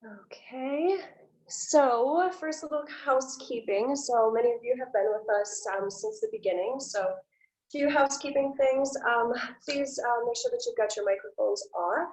Okay, so first a little housekeeping. So many of you have been with us since the beginning. So a few housekeeping things. Please make sure that you've got your microphones off.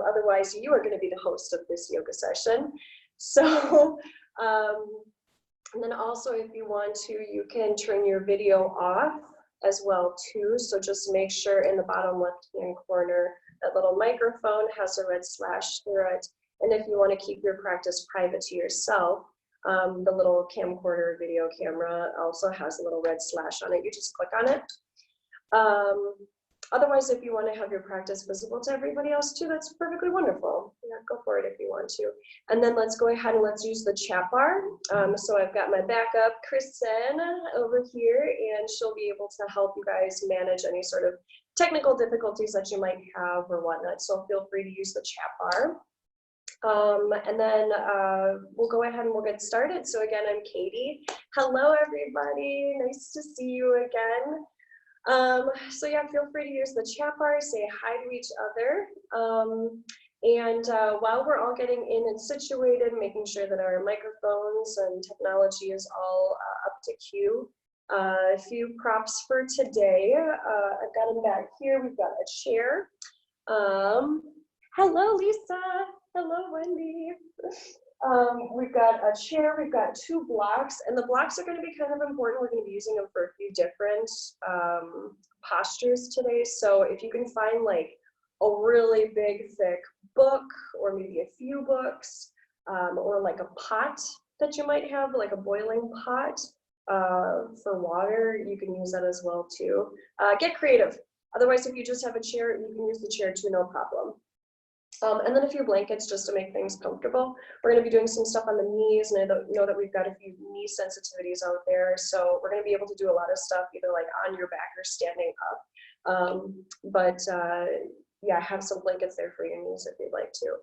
Otherwise, you are going to be the host of this yoga session. So, and then also if you want to, you can turn your video off as well too. So just make sure in the bottom left-hand corner, that little microphone has a red slash through it. And if you want to keep your practice private to yourself, the little camcorder video camera also has a little red slash on it. You just click on it. Otherwise, if you want to have your practice visible to everybody else too, that's perfectly wonderful. Yeah, go for it if you want to. And then let's go ahead and let's use the chat bar. So I've got my backup, Kristen, over here, and she'll be able to help you guys manage any sort of technical difficulties that you might have or whatnot. So feel free to use the chat bar. And then we'll go ahead and we'll get started. So again, I'm Katie. Hello, everybody. Nice to see you again. So yeah, feel free to use the chat bar, say hi to each other. While we're all getting in and situated, making sure that our microphones and technology is all up to cue, a few props for today. I've got them back here. We've got a chair. Hello, Lisa. Hello, Wendy. We've got a chair, we've got two blocks, and the blocks are going to be kind of important. We're going to be using them for a few different postures today. So if you can find like a really big, thick book, or maybe a few books, or like a pot that you might have, like a boiling pot for water, you can use that as well too. Get creative. Otherwise, if you just have a chair, you can use the chair too, no problem. And then a few blankets just to make things comfortable. We're going to be doing some stuff on the knees, and I know that we've got a few knee sensitivities out there. So we're going to be able to do a lot of stuff either like on your back or standing up. Yeah, have some blankets there for your knees if you'd like to.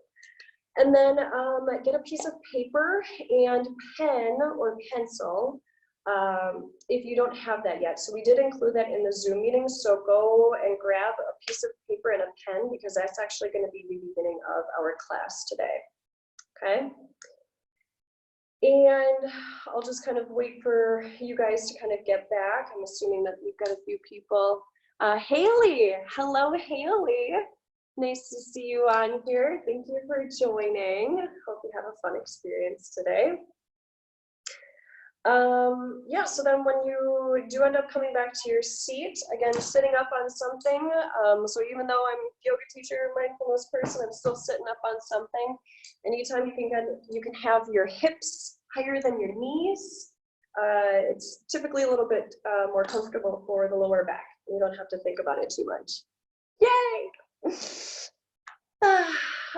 And then get a piece of paper and pen or pencil if you don't have that yet. So we did include that in the Zoom meeting. So go and grab a piece of paper and a pen because that's actually going to be the beginning of our class today. Okay. And I'll just kind of wait for you guys to kind of get back. I'm assuming that we've got a few people. Haley, hello, Haley. Nice to see you on here. Thank you for joining. Hope you have a fun experience today. Yeah, so then when you do end up coming back to your seat, again, sitting up on something, so even though I'm a yoga teacher, mindfulness person, I'm still sitting up on something. Anytime you can have your hips higher than your knees, it's typically a little bit more comfortable for the lower back. You don't have to think about it too much. Yay!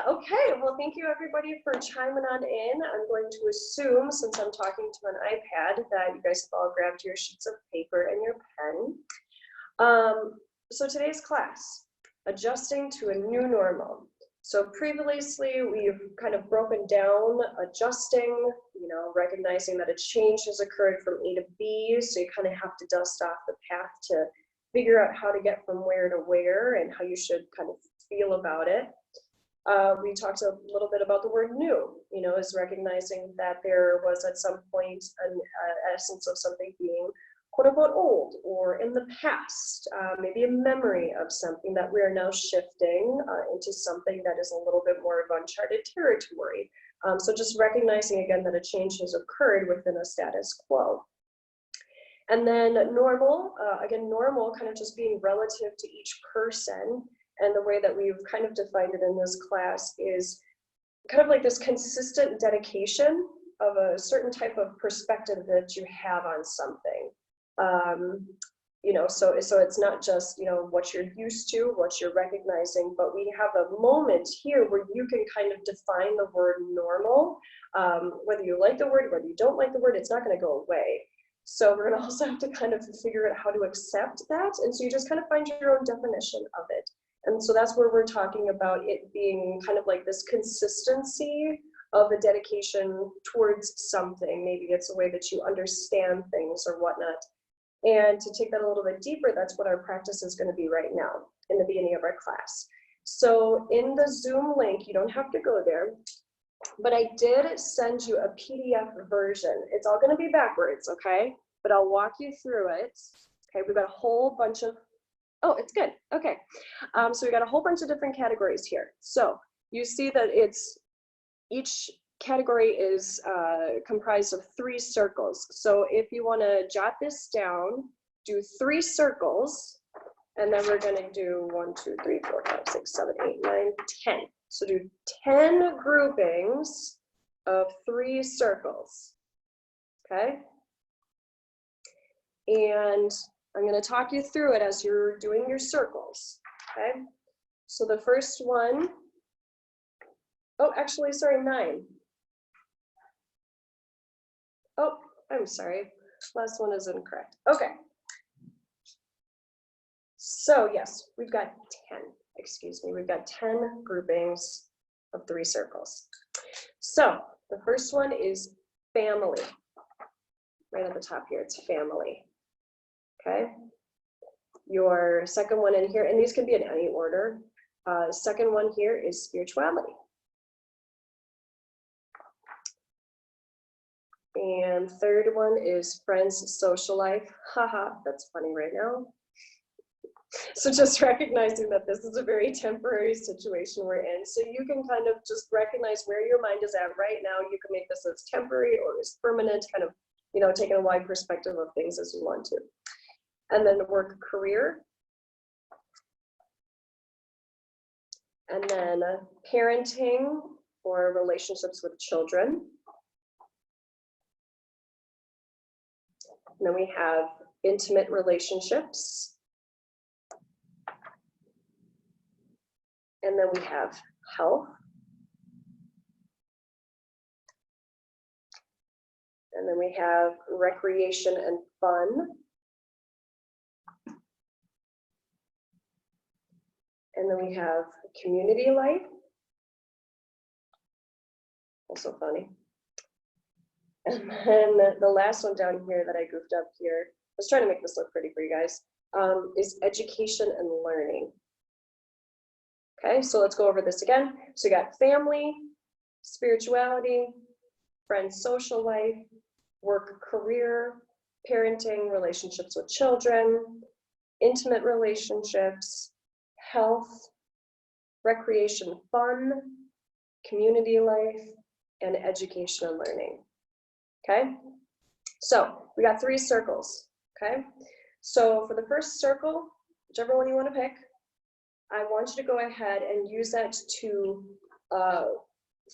Okay, well, thank you everybody for chiming on in. I'm going to assume, since I'm talking to an iPad, that you guys have all grabbed your sheets of paper and your pen. So today's class, adjusting to a new normal. So previously, we've kind of broken down adjusting, recognizing that a change has occurred from A to B, so you kind of have to dust off the path to figure out how to get from where to where and how you should kind of feel about it. We talked a little bit about the word new, is recognizing that there was at some point an essence of something being quote unquote old or in the past, maybe a memory of something that we are now shifting into something that is a little bit more of uncharted territory. So just recognizing again that a change has occurred within a status quo. And then normal, again, normal kind of just being relative to each person. And the way that we've kind of defined it in this class is kind of like this consistent dedication of a certain type of perspective that you have on something. So it's not just, what you're used to, what you're recognizing, but we have a moment here where you can kind of define the word normal. Whether you like the word, whether you don't like the word, it's not going to go away. So we're going to also have to kind of figure out how to accept that. And so you just kind of find your own definition of it. And so that's where we're talking about it being kind of like this consistency of a dedication towards something. Maybe it's a way that you understand things or whatnot. And to take that a little bit deeper, that's what our practice is going to be right now in the beginning of our class. So in the Zoom link, you don't have to go there, but I did send you a PDF version. It's all going to be backwards, okay? But I'll walk you through it. Okay, we've got a whole bunch of, oh, it's good. Okay, so we got a whole bunch of different categories here. So you see that it's, each category is comprised of 3 circles. So if you want to jot this down, do 3 circles, and then we're going to do 1, 2, 3, 4, 5, 6, 7, 8, 9, 10. So do 10 groupings of 3 circles, okay? And I'm going to talk you through it as you're doing your circles, okay? So the first one, oh, actually, sorry, 9. Oh, I'm sorry. Last one is incorrect. Okay. So yes, we've got 10, excuse me, we've got 10 groupings of 3 circles. So the first one is family. Right at the top here, it's family. Okay. Your second one in here, and these can be in any order. Second one here is spirituality. And third one is friends, social life. Haha, that's funny right now. So just recognizing that this is a very temporary situation we're in. So you can kind of just recognize where your mind is at right now. You can make this as temporary or as permanent, kind of, you know, taking a wide perspective of things as you want to. And then work career. And then parenting or relationships with children. And then we have intimate relationships. And then we have health. And then we have recreation and fun. And then we have community life. Also funny. And then the last one down here that I goofed up here, I was trying to make this look pretty for you guys, is education and learning. Okay, so let's go over this again. So you got family, spirituality, friends, social life, work, career, parenting, relationships with children, intimate relationships, health, recreation, fun, community life, and education and learning. Okay, so we got 3 circles. Okay, so for the first circle, whichever one you want to pick, I want you to go ahead and use that to,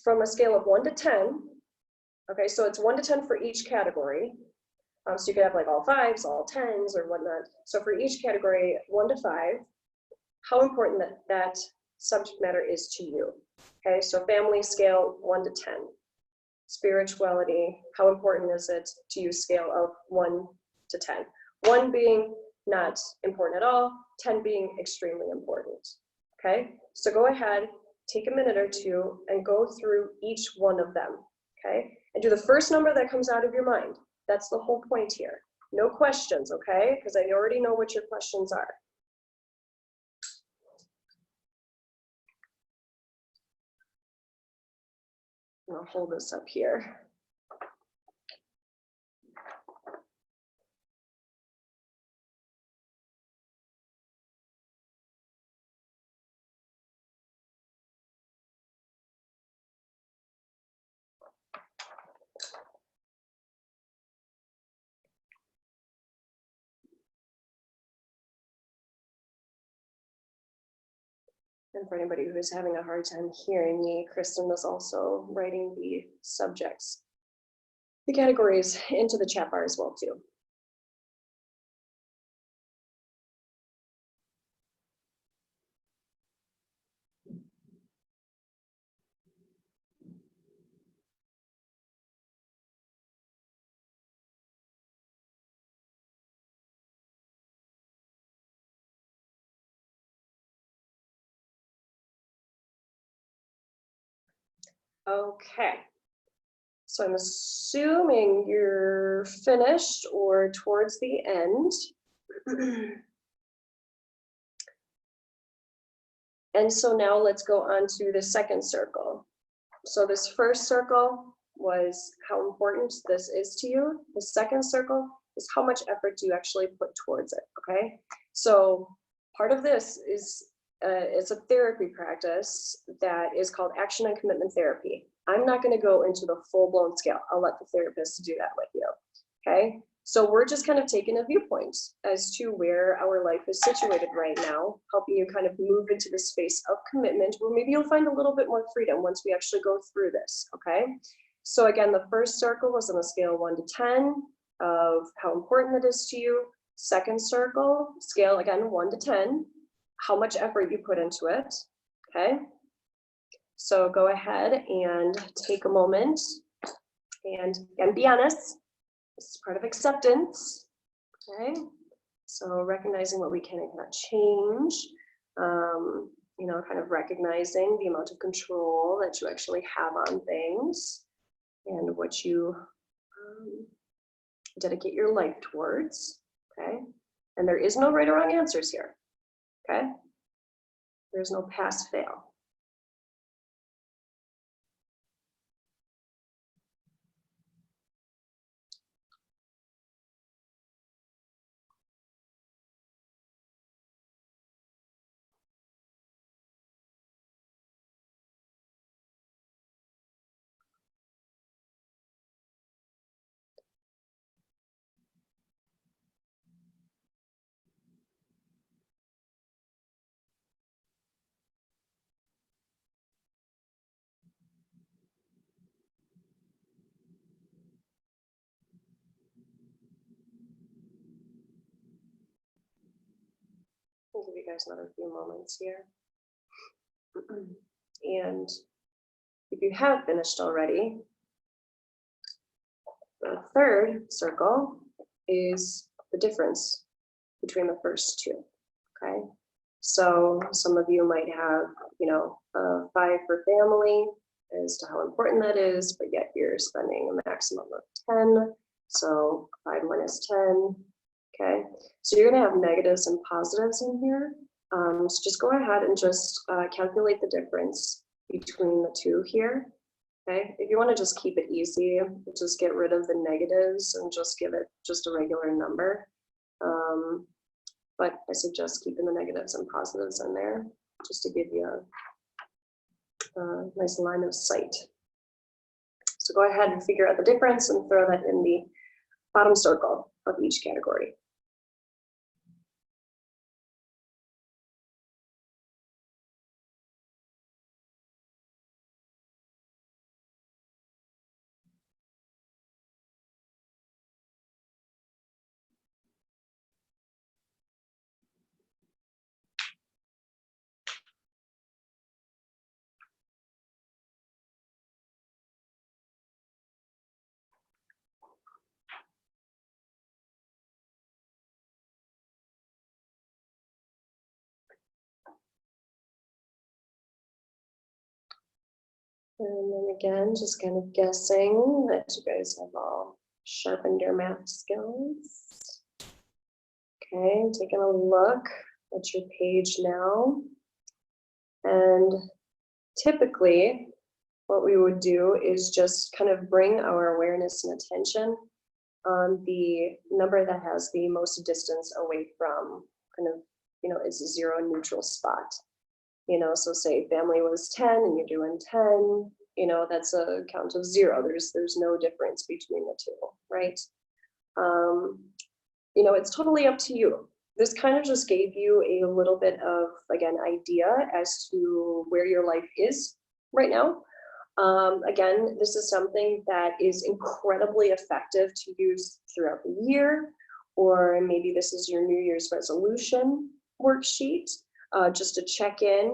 from a scale of 1 to 10. Okay, so it's 1 to 10 for each category. So you could have like all 5s, all 10s, or whatnot. So for each category, 1 to 5, how important that subject matter is to you. Okay, so family scale 1 to 10. Spirituality, how important is it to you, scale of 1 to 10. 1 being not important at all, 10 being extremely important. Okay, so go ahead, take a minute or 2 and go through each one of them. Okay, and do the first number that comes out of your mind. That's the whole point here. No questions, okay, because I already know what your questions are. I'll hold this up here. And for anybody who is having a hard time hearing me, Kristen was also writing the subjects, the categories into the chat bar as well too. Okay, so I'm assuming you're finished or towards the end. And so now let's go on to the second circle. So this first circle was how important this is to you. The second circle is how much effort do you actually put towards it, okay? So part of this is it's a therapy practice that is called action and commitment therapy. I'm not going to go into the full-blown scale. I'll let the therapist do that with you, okay? So we're just kind of taking a viewpoint as to where our life is situated right now, helping you kind of move into the space of commitment, where maybe you'll find a little bit more freedom once we actually go through this, okay? So again, the first circle was on a scale of 1 to 10 of how important it is to you. Second circle, scale again, 1 to 10, how much effort you put into it, okay? So go ahead and take a moment and be honest. This is part of acceptance, okay? So recognizing what we can and cannot change, you know, kind of recognizing the amount of control that you actually have on things and what you dedicate your life towards, okay? And there is no right or wrong answers here, okay? There's no pass fail. I'll give you guys another few moments here. And if you have finished already, the third circle is the difference between the first two, okay? So some of you might have, you know, 5 for family as to how important that is, but yet you're spending a maximum of 10. So 5 minus 10, okay? So you're gonna have negatives and positives in here. So just go ahead and just calculate the difference between the two here, okay? If you wanna just keep it easy, just get rid of the negatives and just give it just a regular number. But I suggest keeping the negatives and positives in there just to give you a nice line of sight. So go ahead and figure out the difference and throw that in the bottom circle of each category. And then again, just kind of guessing that you guys have all sharpened your math skills. Okay, taking a look at your page now. And typically, what we would do is just kind of bring our awareness and attention on the number that has the most distance away from kind of, you know, it's a 0 neutral spot. You know, so say family was 10 and you're doing 10, you know, that's a count of 0. There's no difference between the two, right? You know, it's totally up to you. This kind of just gave you a little bit of, again, idea as to where your life is right now. Again, this is something that is incredibly effective to use throughout the year, or maybe this is your New Year's resolution worksheet. Just to check in,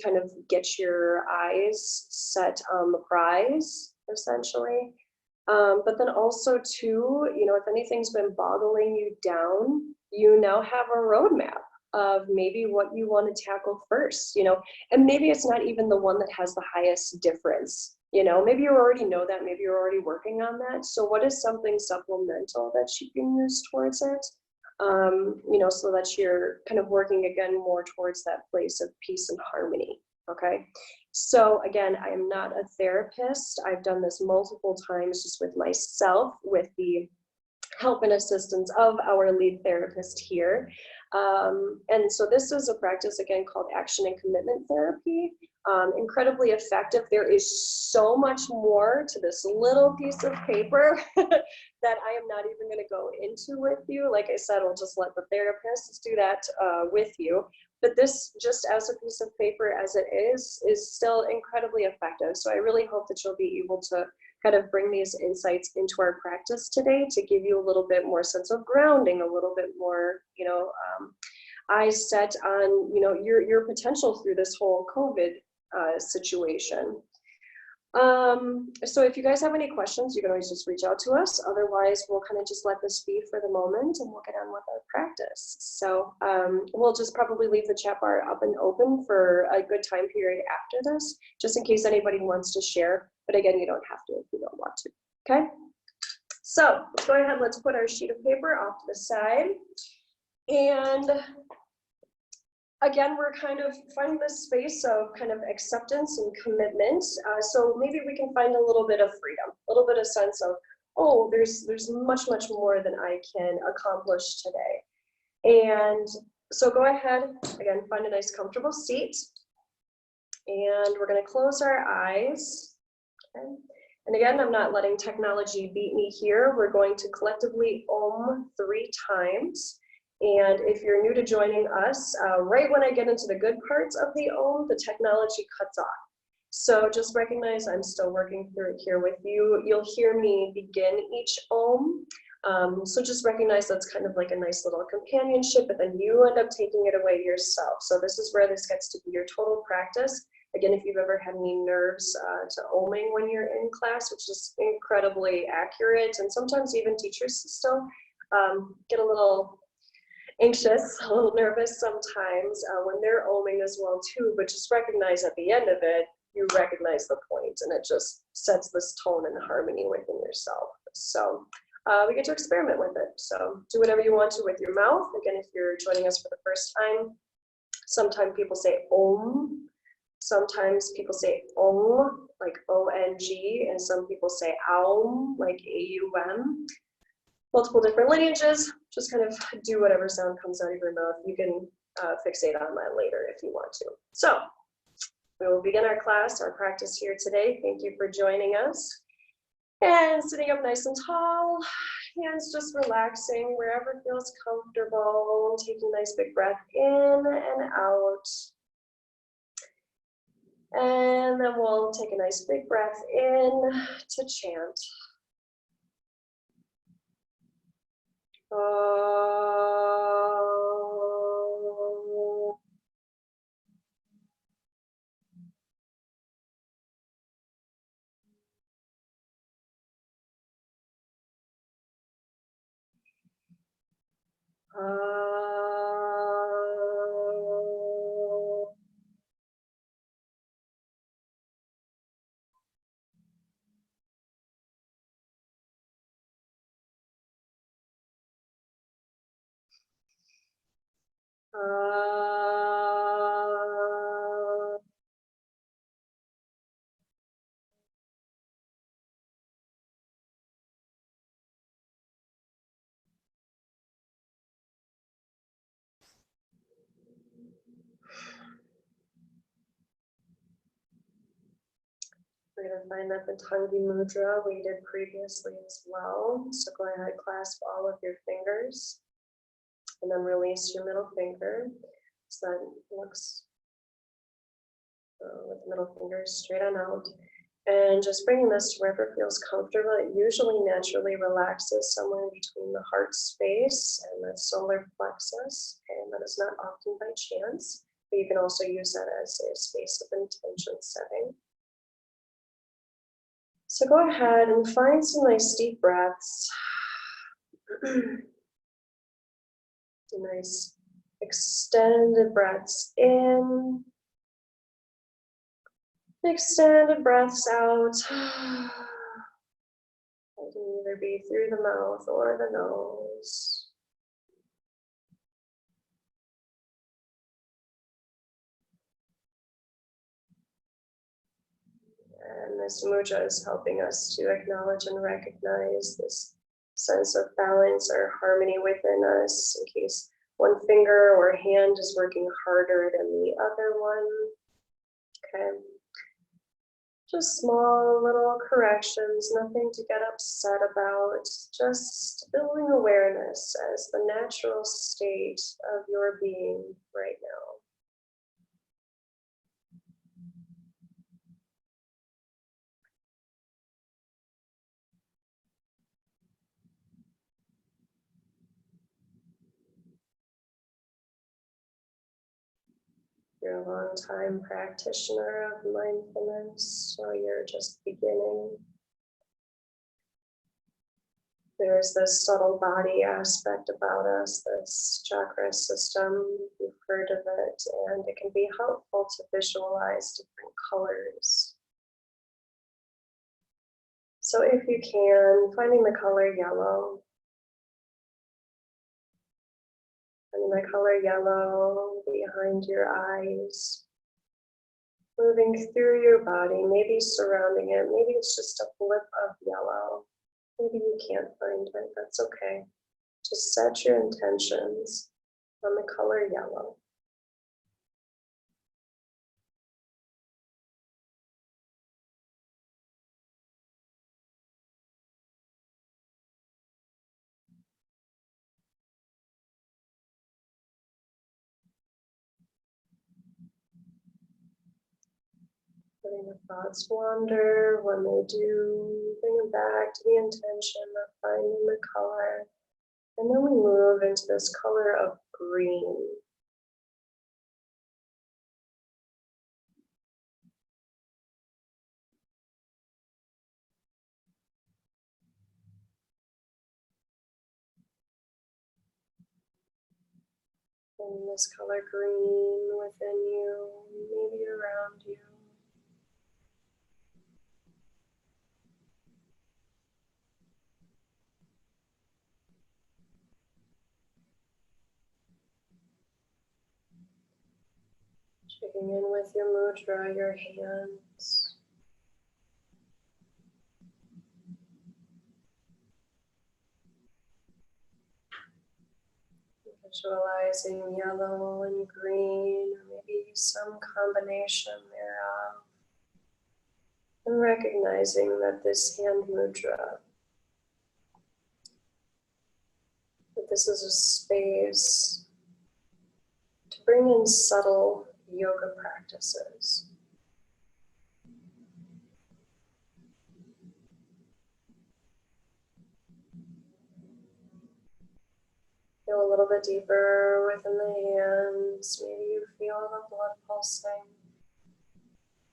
kind of get your eyes set on the prize, essentially. But then also too, you know, if anything's been boggling you down, you now have a roadmap of maybe what you want to tackle first, you know, and maybe it's not even the one that has the highest difference, you know, maybe you already know that, maybe you're already working on that. So what is something supplemental that you can use towards it? You know, so that you're kind of working again more towards that place of peace and harmony, Okay, so again, I am not a therapist. I've done this multiple times just with myself, with the help and assistance of our lead therapist here. And so this is a practice, again, called action and commitment therapy. Incredibly effective. There is so much more to this little piece of paper that I am not even going to go into with you. Like I said, we'll just let the therapists do that with you. But this, just as a piece of paper as it is still incredibly effective. So I really hope that you'll be able to kind of bring these insights into our practice today to give you a little bit more sense of grounding, a little bit more, eyes set on, your potential through this whole COVID situation. So if you guys have any questions, you can always just reach out to us. Otherwise, we'll kind of just let this be for the moment and we'll get on with our practice. So we'll just probably leave the chat bar up and open for a good time period after this, just in case anybody wants to share. But again, you don't have to if you don't want to, okay? So let's go ahead, let's put our sheet of paper off to the side. And again, we're kind of finding this space of kind of acceptance and commitment. So maybe we can find a little bit of freedom, a little bit of sense of, oh, there's much, much more than I can accomplish today. And so go ahead, again, find a nice comfortable seat. And we're gonna close our eyes. Okay. And again, I'm not letting technology beat me here. We're going to collectively Om 3 times. And if you're new to joining us, right when I get into the good parts of the Om, the technology cuts off. So just recognize I'm still working through it here with you. You'll hear me begin each Om. So just recognize that's kind of like a nice little companionship, but then you end up taking it away yourself. So this is where this gets to be your total practice. Again, if you've ever had any nerves to oming when you're in class, which is incredibly accurate, and sometimes even teachers still get a little anxious, a little nervous sometimes when they're oming as well too, but just recognize at the end of it, you recognize the point and it just sets this tone and harmony within yourself. So we get to experiment with it. So do whatever you want to with your mouth. Again, if you're joining us for the first time, sometimes people say Om. Sometimes people say Om, like O-N-G, and some people say Aum, like A-U-M. Multiple different lineages, just kind of do whatever sound comes out of your mouth. You can fixate on that later if you want to. So we will begin our class, our practice here today. Thank you for joining us. And sitting up nice and tall, hands just relaxing wherever feels comfortable, taking a nice big breath in and out. And then we'll take a nice big breath in to chant. We're going to find that the Tangi Mudra we did previously as well. So go ahead, clasp all of your fingers and then release your middle finger. So that looks with the middle finger straight on out. And just bringing this to wherever it feels comfortable. It usually naturally relaxes somewhere between the heart space and the solar plexus. And that is not often by chance, but you can also use that as a space of intention setting. So go ahead and find some nice deep breaths. Nice extended breaths in. Extended breaths out. It can either be through the mouth or the nose. And this mudra is helping us to acknowledge and recognize this sense of balance or harmony within us in case one finger or hand is working harder than the other one. Okay. Just small little corrections, nothing to get upset about, just building awareness as the natural state of your being right now. You're a long-time practitioner of mindfulness, so you're just beginning. There's this subtle body aspect about us, this chakra system. You've heard of it, and it can be helpful to visualize different colors. So if you can, finding the color yellow, and the color yellow behind your eyes, moving through your body, maybe surrounding it, maybe it's just a blip of yellow. Maybe you can't find it, that's okay. Just set your intentions on the color yellow. Letting the thoughts wander. When they do, bring them back to the intention of finding the color. And then we move into this color of green. And this color green within you, maybe around you. Checking in with your mudra, your hands. Visualizing yellow and green, or maybe some combination thereof. And recognizing that this hand mudra, that this is a space to bring in subtle yoga practices. Feel a little bit deeper within the hands. Maybe you feel the blood pulsing.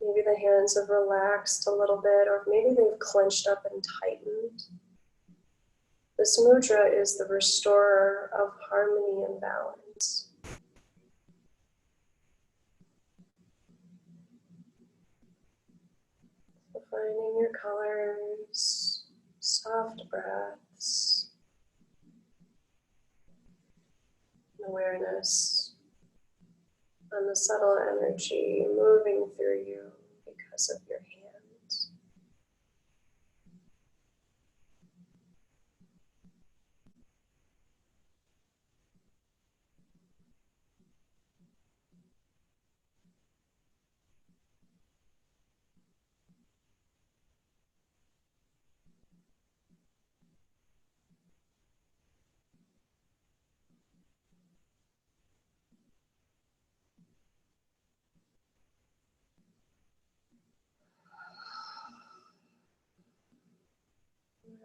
Maybe the hands have relaxed a little bit, or maybe they've clenched up and tightened. This mudra is the restorer of harmony and balance. So finding your colors, soft breaths, awareness on the subtle energy moving through you because of your hands.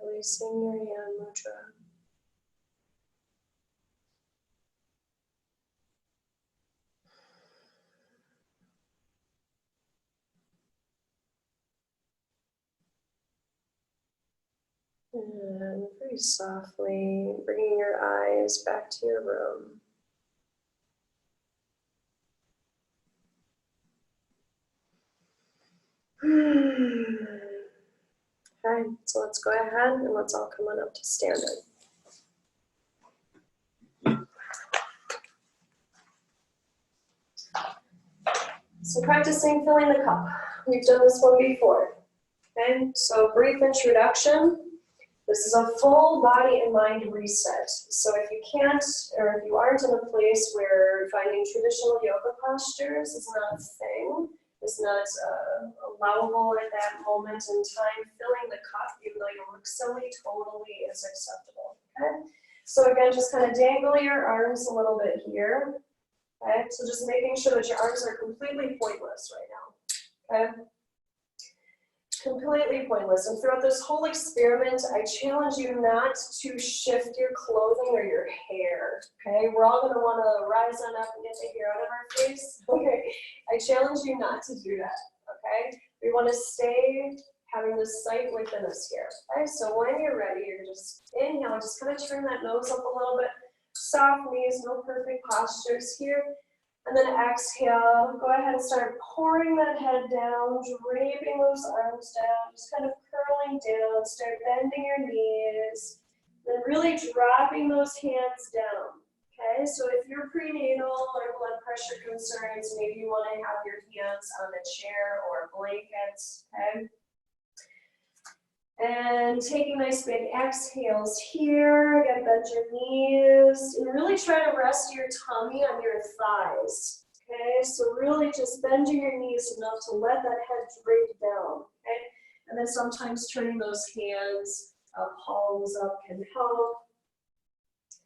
Releasing your hand mudra. And very softly bringing your eyes back to your room. Okay, so let's go ahead and let's all come on up to standing. So practicing filling the cup. We've done this one before. Okay, so brief introduction. This is a full body and mind reset. So if you can't, or if you aren't in a place where finding traditional yoga postures is not a thing, is not allowable at that moment in time, filling the cup, even though you look silly, totally is acceptable. Okay? So again, just kind of dangle your arms a little bit here. Okay? So just making sure that your arms are completely pointless right now. Okay? Completely pointless. And throughout this whole experiment, I challenge you not to shift your clothing or your hair. Okay, we're all going to want to rise on up and get the hair out of our face. Okay, I challenge you not to do that. Okay, we want to stay having this sight within us here. Okay, so when you're ready, you're just inhale, just kind of turn that nose up a little bit. Soft knees, no perfect postures here. And then exhale, go ahead and start pouring that head down, draping those arms down, just kind of curling down, start bending your knees, then really dropping those hands down, okay? So if you're prenatal or blood pressure concerns, maybe you want to have your hands on a chair or blankets, okay? And taking nice big exhales here, again, bend your knees, and really try to rest your tummy on your thighs, okay? So really just bending your knees enough to let that head drape down, okay? And then sometimes turning those hands, palms up can help.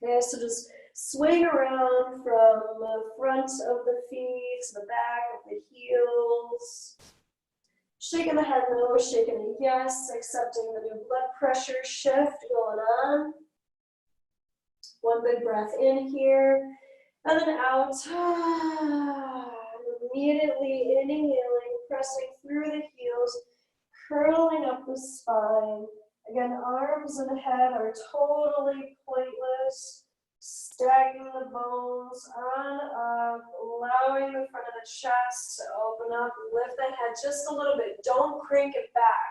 Okay, so just swing around from the front of the feet to the back of the heels. Shaking the head no, shaking a yes, accepting the new blood pressure shift going on. One big breath in here, and then out. Immediately inhaling, pressing through the heels, curling up the spine. Again, arms and head are totally pointless. Stacking the bones on up, allowing the front of the chest to open up, lift the head just a little bit. Don't crank it back.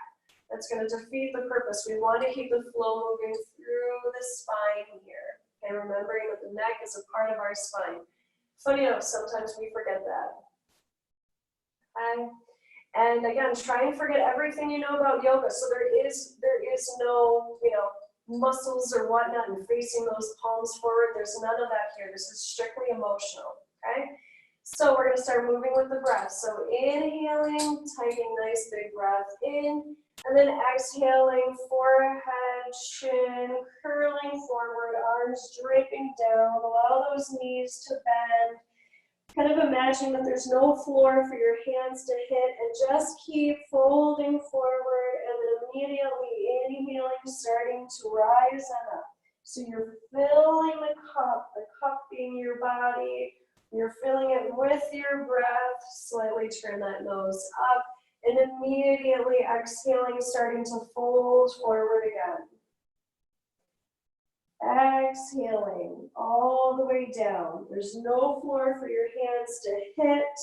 That's going to defeat the purpose. We want to keep the flow moving through the spine here. Okay, remembering that the neck is a part of our spine. Funny enough, sometimes we forget that. Okay. And again, try and forget everything you know about yoga. So there is no, muscles or whatnot and facing those palms forward. There's none of that here. This is strictly emotional, okay? So we're gonna start moving with the breath. So inhaling, taking nice big breath in, and then exhaling, forehead, chin, curling forward, arms draping down, allow those knees to bend. Kind of imagine that there's no floor for your hands to hit, and just keep folding forward, and then immediately inhaling, starting to rise on up. So you're filling the cup being your body, you're filling it with your breath, slightly turn that nose up, and immediately exhaling, starting to fold forward again. Exhaling all the way down. There's no floor for your hands to hit,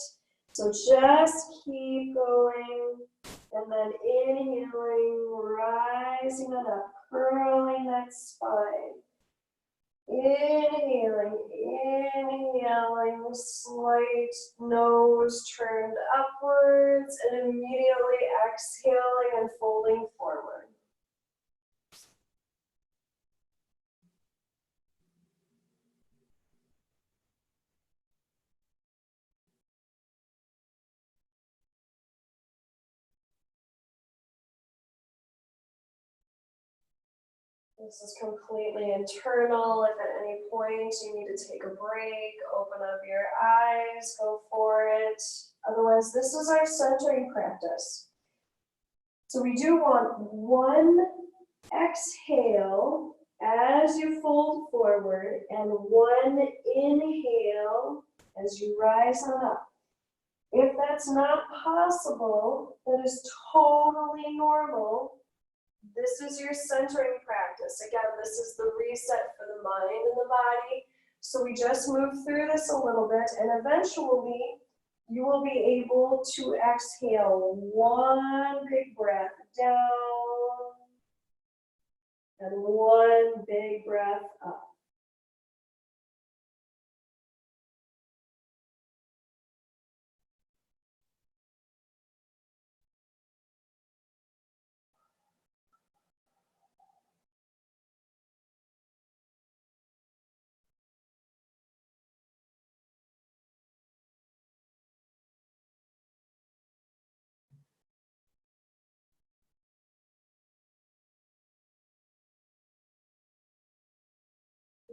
so just keep going, and then inhaling, rising it up, curling that spine. Inhaling, slight nose turned upwards, and immediately exhaling and folding forward. This is completely internal. If at any point you need to take a break, open up your eyes, go for it. Otherwise, this is our centering practice. So we do want one exhale as you fold forward and one inhale as you rise on up. If that's not possible, that is totally normal. This is your centering practice. Again, this is the reset for the mind and the body. So we just move through this a little bit, and eventually you will be able to exhale one big breath down and one big breath up.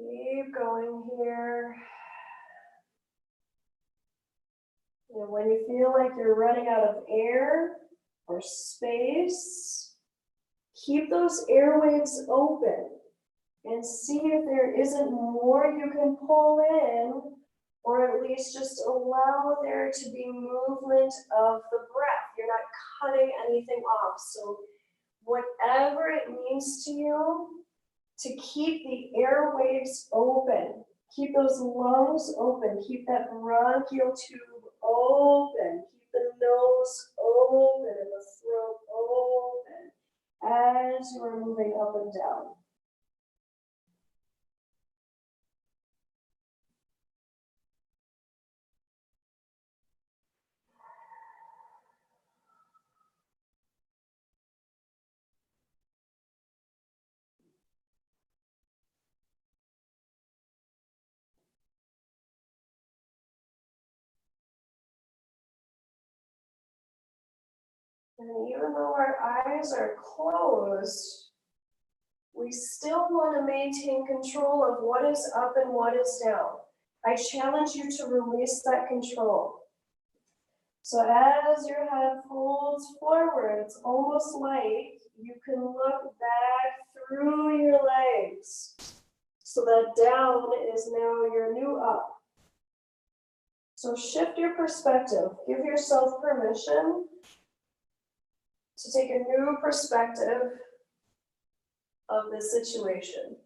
Keep going here. And when you feel like you're running out of air or space, keep those airwaves open and see if there isn't more you can pull in, or at least just allow there to be movement of the breath. You're not cutting anything off. So whatever it means to you to keep the airwaves open, keep those lungs open, keep that bronchial tube open, keep the nose open and the throat open as you are moving up and down. And even though our eyes are closed, we still want to maintain control of what is up and what is down. I challenge you to release that control. So as your head folds forward, it's almost like you can look back through your legs. So that down is now your new up. So shift your perspective. Give yourself permission to take a new perspective of the situation.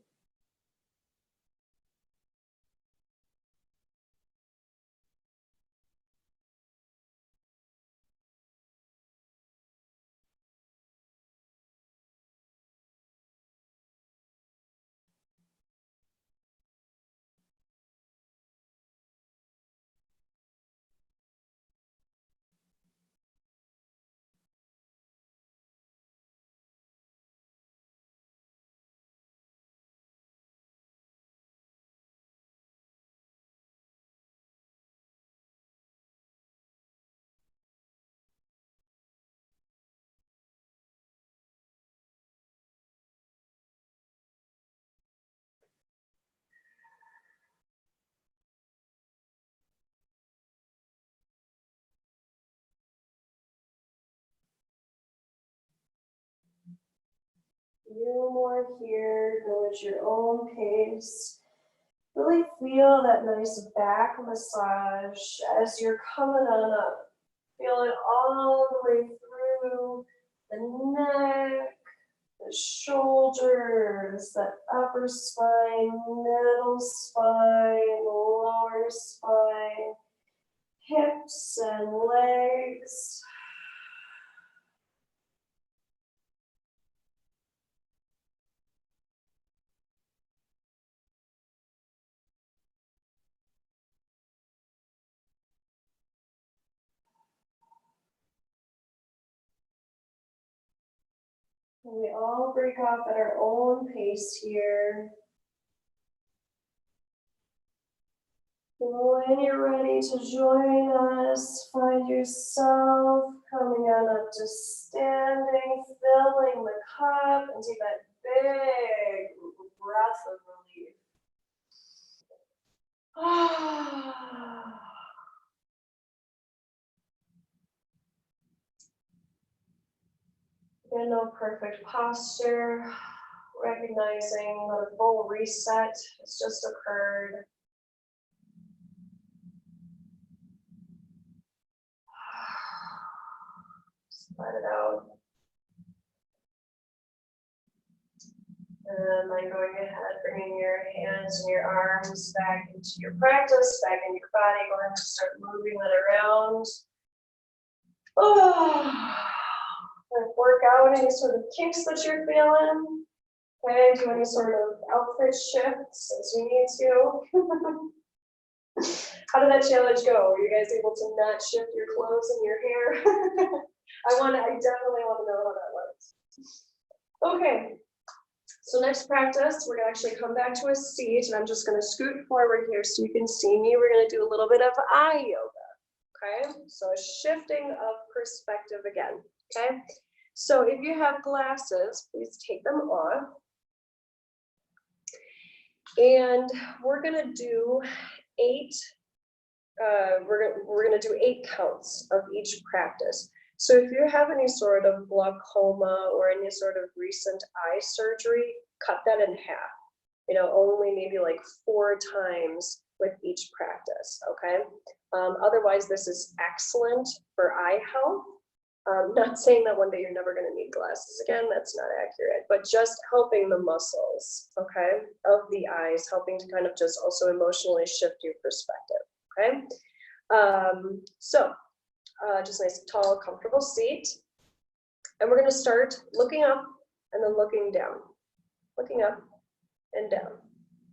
You more here, go at your own pace. Really feel that nice back massage as you're coming on up. Feel it all the way through the neck, the shoulders, the upper spine, middle spine, lower spine, hips and legs. And we all break off at our own pace here. When you're ready to join us, find yourself coming on up to standing, filling the cup, and take that big breath of relief. Again, no perfect posture, recognizing that a full reset has just occurred. Just let it out. And then going ahead, bringing your hands and your arms back into your practice, back into your body. Go ahead and start moving that around. Work out any sort of kinks that you're feeling. Okay, do any sort of outfit shifts as you need to. How did that challenge go? Were you guys able to not shift your clothes and your hair? I definitely want to know how that works. Okay, so next practice, we're gonna actually come back to a seat, and I'm just gonna scoot forward here so you can see me. We're gonna do a little bit of eye yoga, okay? So a shifting of perspective again, okay? So if you have glasses, please take them off. And we're gonna do 8, we're gonna do 8 counts of each practice. So if you have any sort of glaucoma or any sort of recent eye surgery, cut that in half. You know, only maybe like 4 times with each practice, okay? Otherwise, this is excellent for eye health. Not saying that one day you're never gonna need glasses again, that's not accurate, but just helping the muscles, okay, of the eyes, helping to kind of just also emotionally shift your perspective, okay? Just nice, tall, comfortable seat. And we're gonna start looking up and then looking down, looking up and down,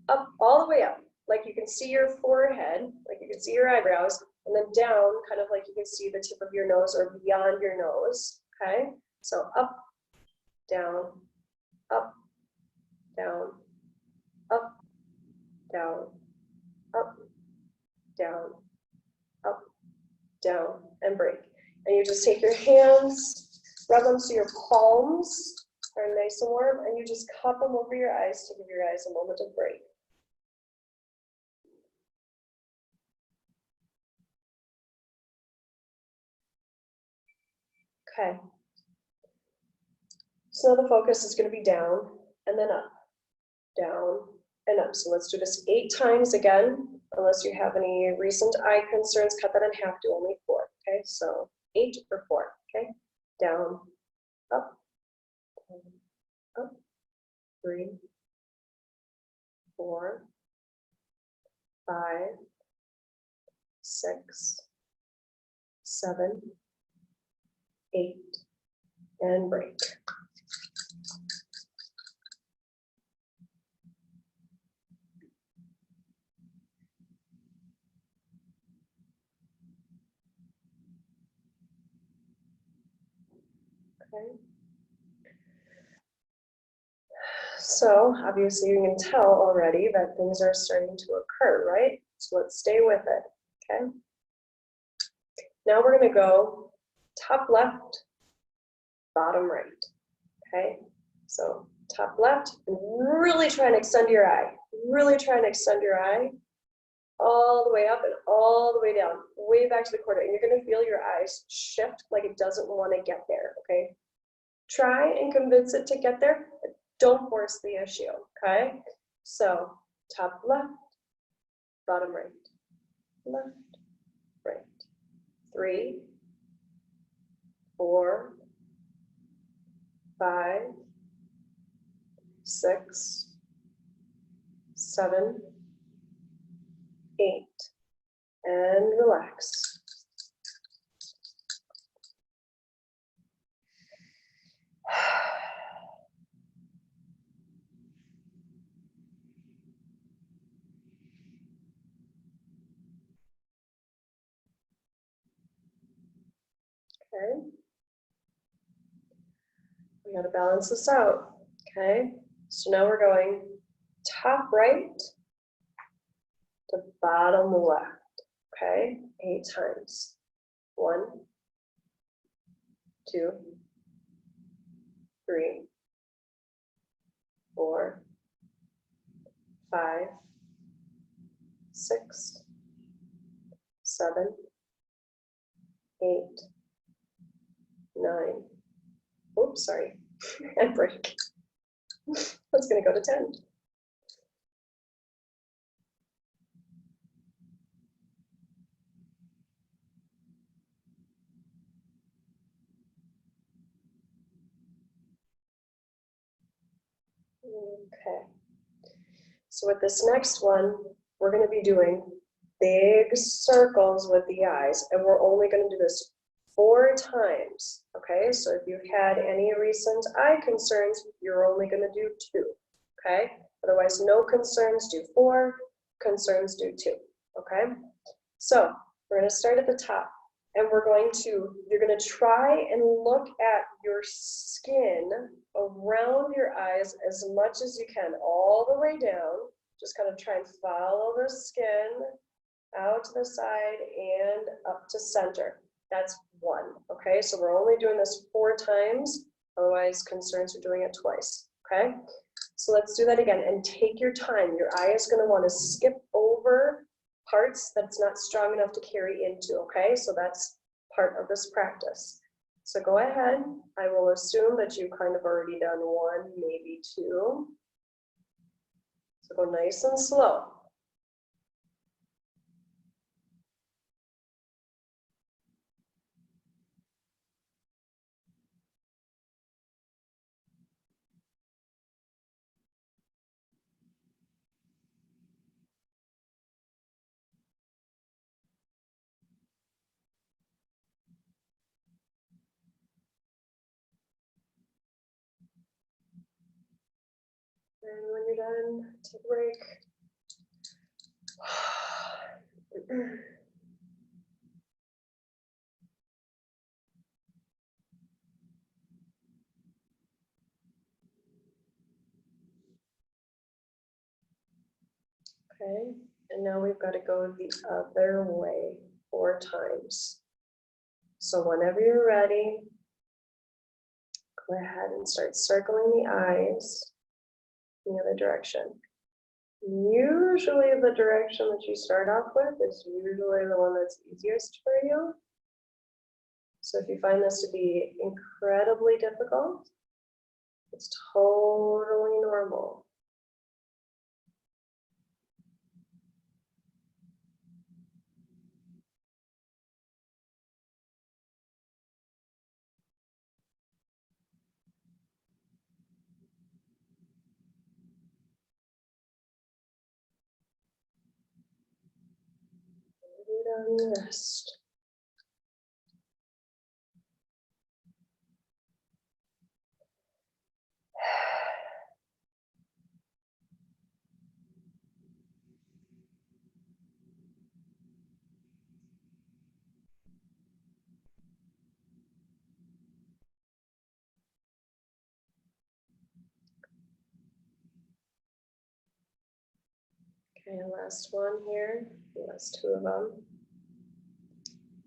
up, all the way up, like you can see your forehead, like you can see your eyebrows, and then down, kind of like you can see the tip of your nose or beyond your nose, okay? So up, down, up, down, up, down, up, down, up, down, and break. And you just take your hands, rub them so your palms are nice and warm, and you just cup them over your eyes to give your eyes a moment of break. Okay. So now the focus is going to be down and then up, down and up. So let's do this 8 times again. Unless you have any recent eye concerns, cut that in half to only 4. Okay, so 8 or 4. Okay, down, up, up, 3, 4, 5, 6, 7, 8, and break. Okay. So obviously you can tell already that things are starting to occur, right? So let's stay with it, okay? Now we're gonna go top left, bottom right, okay? So top left, and really try and extend your eye. Really try and extend your eye all the way up and all the way down, way back to the corner. And you're gonna feel your eyes shift like it doesn't wanna get there, okay? Try and convince it to get there, but don't force the issue, okay? So top left, bottom right, left, right. 3, 4, 5, 6, 7, 8, and relax. Okay. We gotta balance this out, okay? So now we're going top right to bottom left, okay? 8 times. 1, 2, 3, 4, 5, 6, 7, 8, 9. Oops, sorry. And break. That's gonna go to 10. Okay. So with this next one, we're going to be doing big circles with the eyes, and we're only going to do this 4 times. Okay, so if you've had any recent eye concerns, you're only going to do 2. Okay, otherwise, no concerns, do 4, concerns, do 2. Okay, so we're going to start at the top. And you're going to try and look at your skin around your eyes as much as you can, all the way down. Just kind of try and follow the skin out to the side and up to center. That's 1, okay? So we're only doing this 4 times, otherwise concerns are doing it twice, okay? So let's do that again, and take your time. Your eye is going to want to skip over parts that's not strong enough to carry into, okay? So that's part of this practice. So go ahead. I will assume that you've kind of already done one, maybe two. So go nice and slow. And when you're done, take a break. Okay, and now we've got to go the other way 4 times. So whenever you're ready, go ahead and start circling the eyes in the other direction. Usually the direction that you start off with is usually the one that's easiest for you. So if you find this to be incredibly difficult, it's totally normal. Rest. Okay, last one here, the last 2 of them,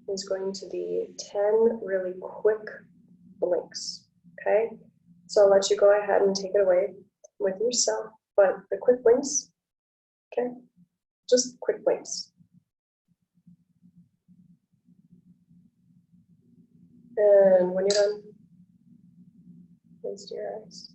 is going to be 10 really quick blinks, okay? So I'll let you go ahead and take it away with yourself, but the quick blinks, okay? Just quick blinks. And when you're done, close your eyes.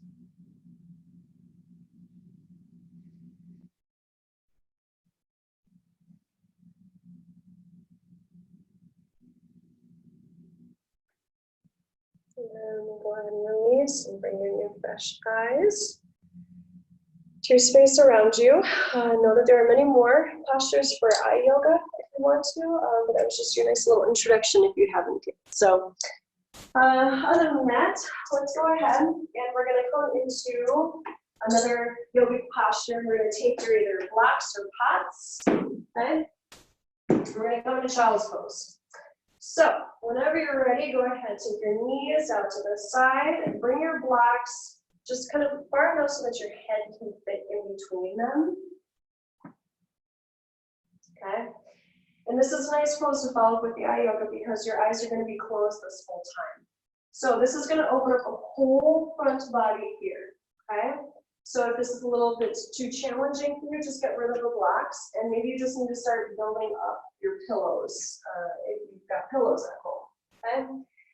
And then we'll go ahead and release and bring your new fresh eyes to your space around you. Know that there are many more postures for eye yoga if you want to, but that was just your nice little introduction if you haven't yet. So other than that, let's go ahead and we're going to come into another yogic posture. We're going to take your either blocks or pots, okay? We're going to come into child's pose. So whenever you're ready, go ahead, take your knees out to the side and bring your blocks just kind of far enough so that your head can fit in between them. Okay. And this is a nice pose to follow with the eye yoga because your eyes are going to be closed this whole time. So this is going to open up a whole front body here. Okay. So if this is a little bit too challenging for you, just get rid of the blocks, and maybe you just need to start building up your pillows if you've got pillows at home. Okay.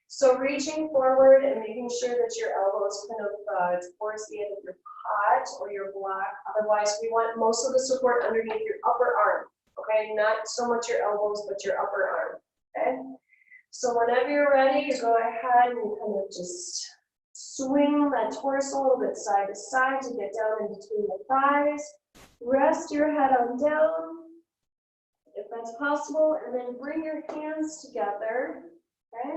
So reaching forward and making sure that your elbow is kind of towards the end of your pot or your block. Otherwise, we want most of the support underneath your upper arm. Okay, not so much your elbows, but your upper arm. Okay. So whenever you're ready, you go ahead and kind of just swing that torso a little bit side to side to get down in between the thighs. Rest your head on down, if that's possible, and then bring your hands together. Okay.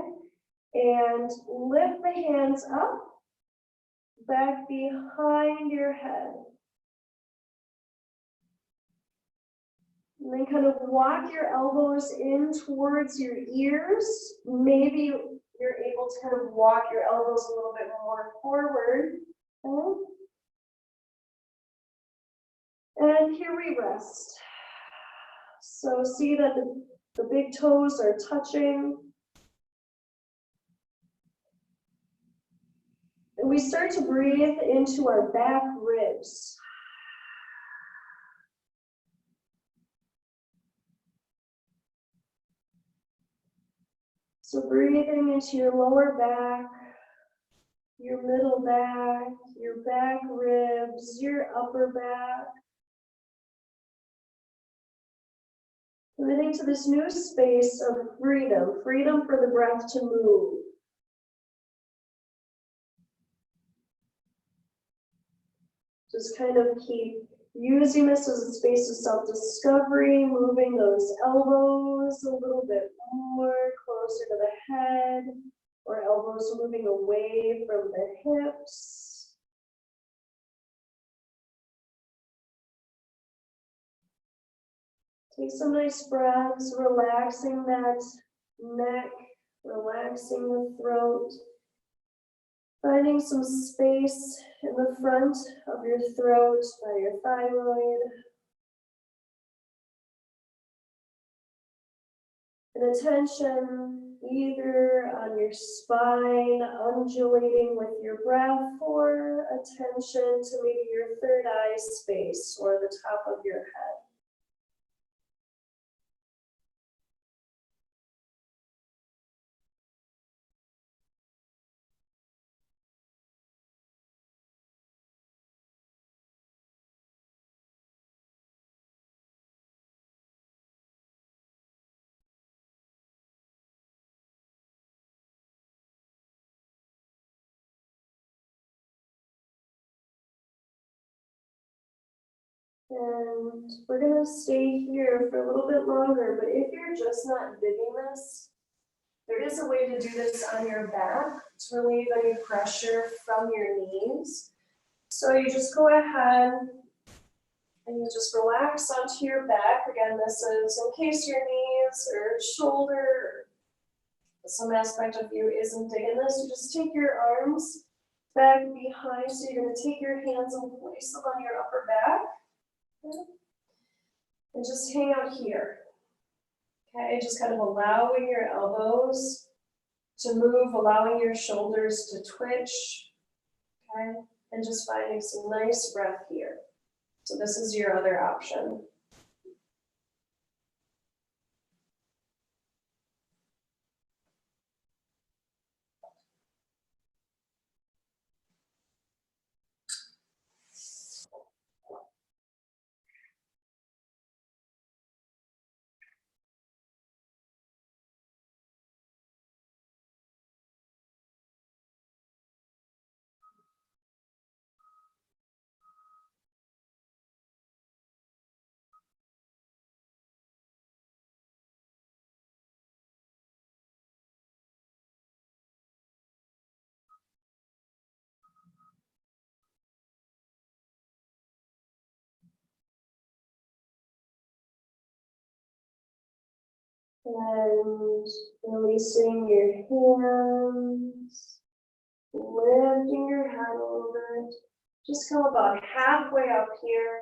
And lift the hands up, back behind your head. And then kind of walk your elbows in towards your ears. Maybe you're able to kind of walk your elbows a little bit more forward. Okay. And here we rest. So see that the big toes are touching. And we start to breathe into our back ribs. So breathing into your lower back, your middle back, your back ribs, your upper back. Committing to this new space of freedom, freedom for the breath to move. Just kind of keep using this as a space of self-discovery, moving those elbows a little bit more closer to the head, or elbows moving away from the hips. Take some nice breaths, relaxing that neck, relaxing the throat. Finding some space in the front of your throat by your thyroid. And attention either on your spine, undulating with your breath, or attention to maybe your third eye space or the top of your head. And we're gonna stay here for a little bit longer, but if you're just not digging this, there is a way to do this on your back to relieve any pressure from your knees. So you just go ahead and you just relax onto your back. Again, this is in case your knees or shoulder, some aspect of you isn't digging this, you just take your arms back behind. So you're gonna take your hands and place them on your upper back. And just hang out here. Okay, just kind of allowing your elbows to move, allowing your shoulders to twitch. Okay, and just finding some nice breath here. So this is your other option. And releasing your hands, lifting your head a little bit. Just come about halfway up here.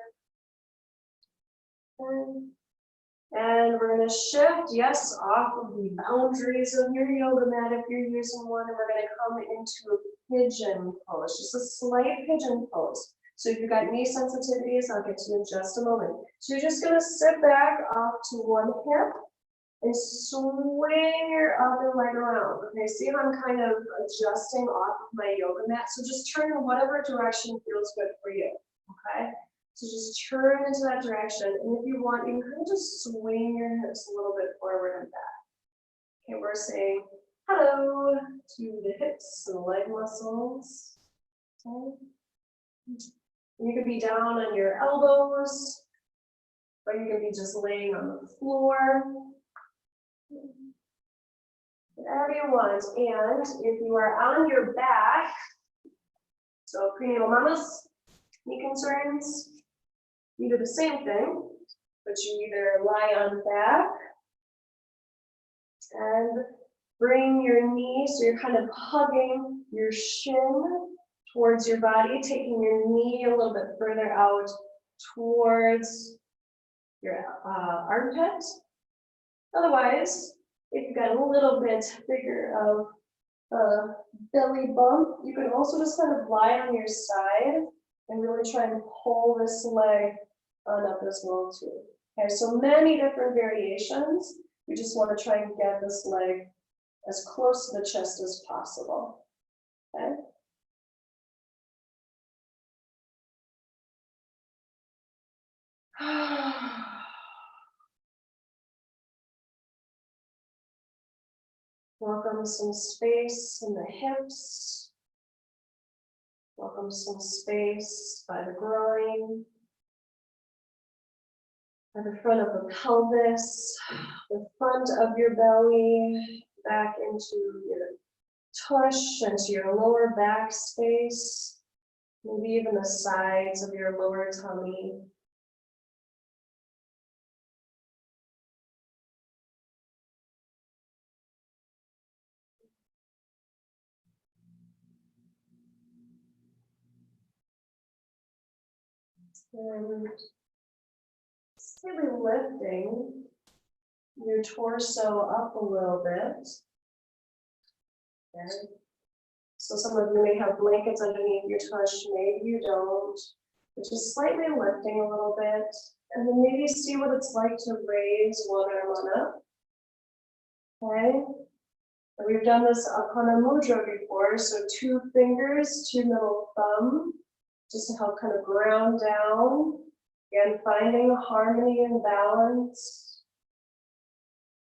And we're going to shift, yes, off of the boundaries of your yoga mat if you're using one, and we're going to come into a pigeon pose, just a slight pigeon pose. So if you've got knee sensitivities, I'll get to you in just a moment. So you're just going to sit back off to one hip and swing your other leg around. Okay, see how I'm kind of adjusting off of my yoga mat? So just turn in whatever direction feels good for you, okay? So just turn into that direction, and if you want, you can kind of just swing your hips a little bit forward and back. Okay, we're saying hello to the hips and the leg muscles. Okay. You could be down on your elbows, or you could be just laying on the floor. Whatever you want. And if you are on your back, so prenatal mamas, knee concerns, you do the same thing, but you either lie on back and bring your knee, so you're kind of hugging your shin towards your body, taking your knee a little bit further out towards your armpit. Otherwise, if you've got a little bit bigger of belly bump. You can also just kind of lie on your side and really try and pull this leg on up as well too. Okay, so many different variations. We just want to try and get this leg as close to the chest as possible. Okay. Welcome some space in the hips. Welcome some space by the groin, by the front of the pelvis, the front of your belly, back into your tush, into your lower back space, maybe even the sides of your lower tummy. And slightly lifting your torso up a little bit. Okay. So some of you may have blankets underneath your tush, maybe you don't. But just slightly lifting a little bit. And then maybe see what it's like to raise one arm on up. Okay. And we've done this Apana Mudra before, so 2 fingers, 2 middle thumb, just to help kind of ground down. Again, finding harmony and balance.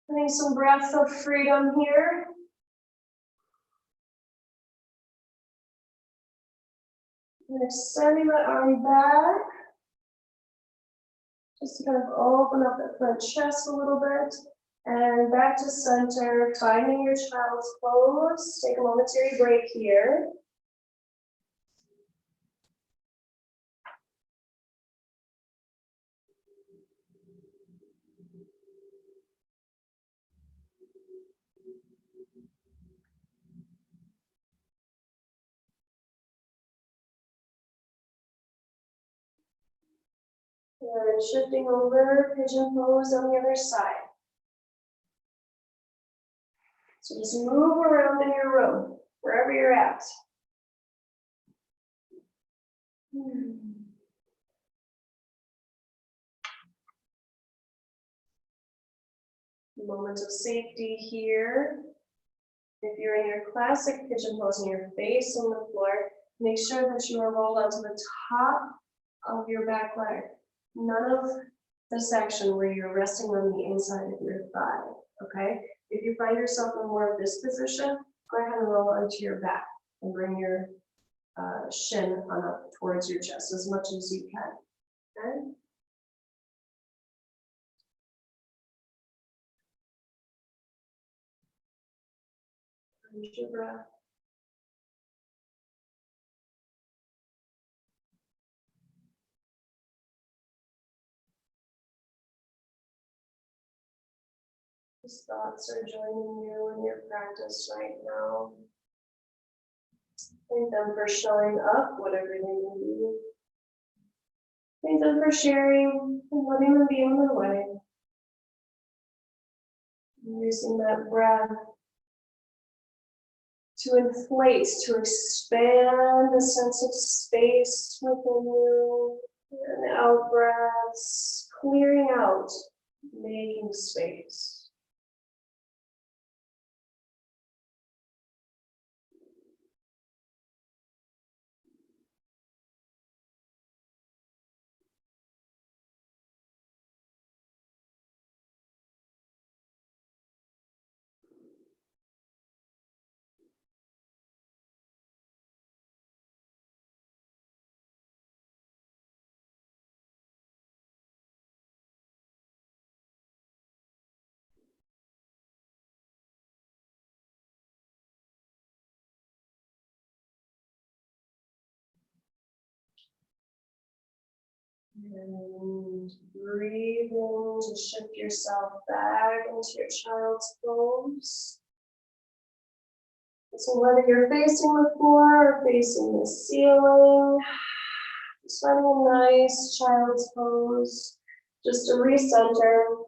Getting some breaths of freedom here. And extending the arm back. Just to kind of open up the front chest a little bit. And back to center, finding your child's pose. Take a momentary break here. And shifting over, pigeon pose on the other side. So just move around in your room, wherever you're at. Moment of safety here. If you're in your classic pigeon pose and you're facing the floor, make sure that you are rolled onto the top of your back leg. None of the section where you're resting on the inside of your thigh, okay? If you find yourself in more of this position, go ahead and roll onto your back and bring your shin on up towards your chest as much as you can, okay? Use your breath. These thoughts are joining you in your practice right now. Thank them for showing up, whatever they may be. Thank them for sharing and letting them be on their way. Using that breath to inflate, to expand the sense of space within you. And out breaths, clearing out, making space. And breathe in to shift yourself back into your child's pose. So whether you're facing the floor or facing the ceiling, just finding a nice child's pose, just to recenter.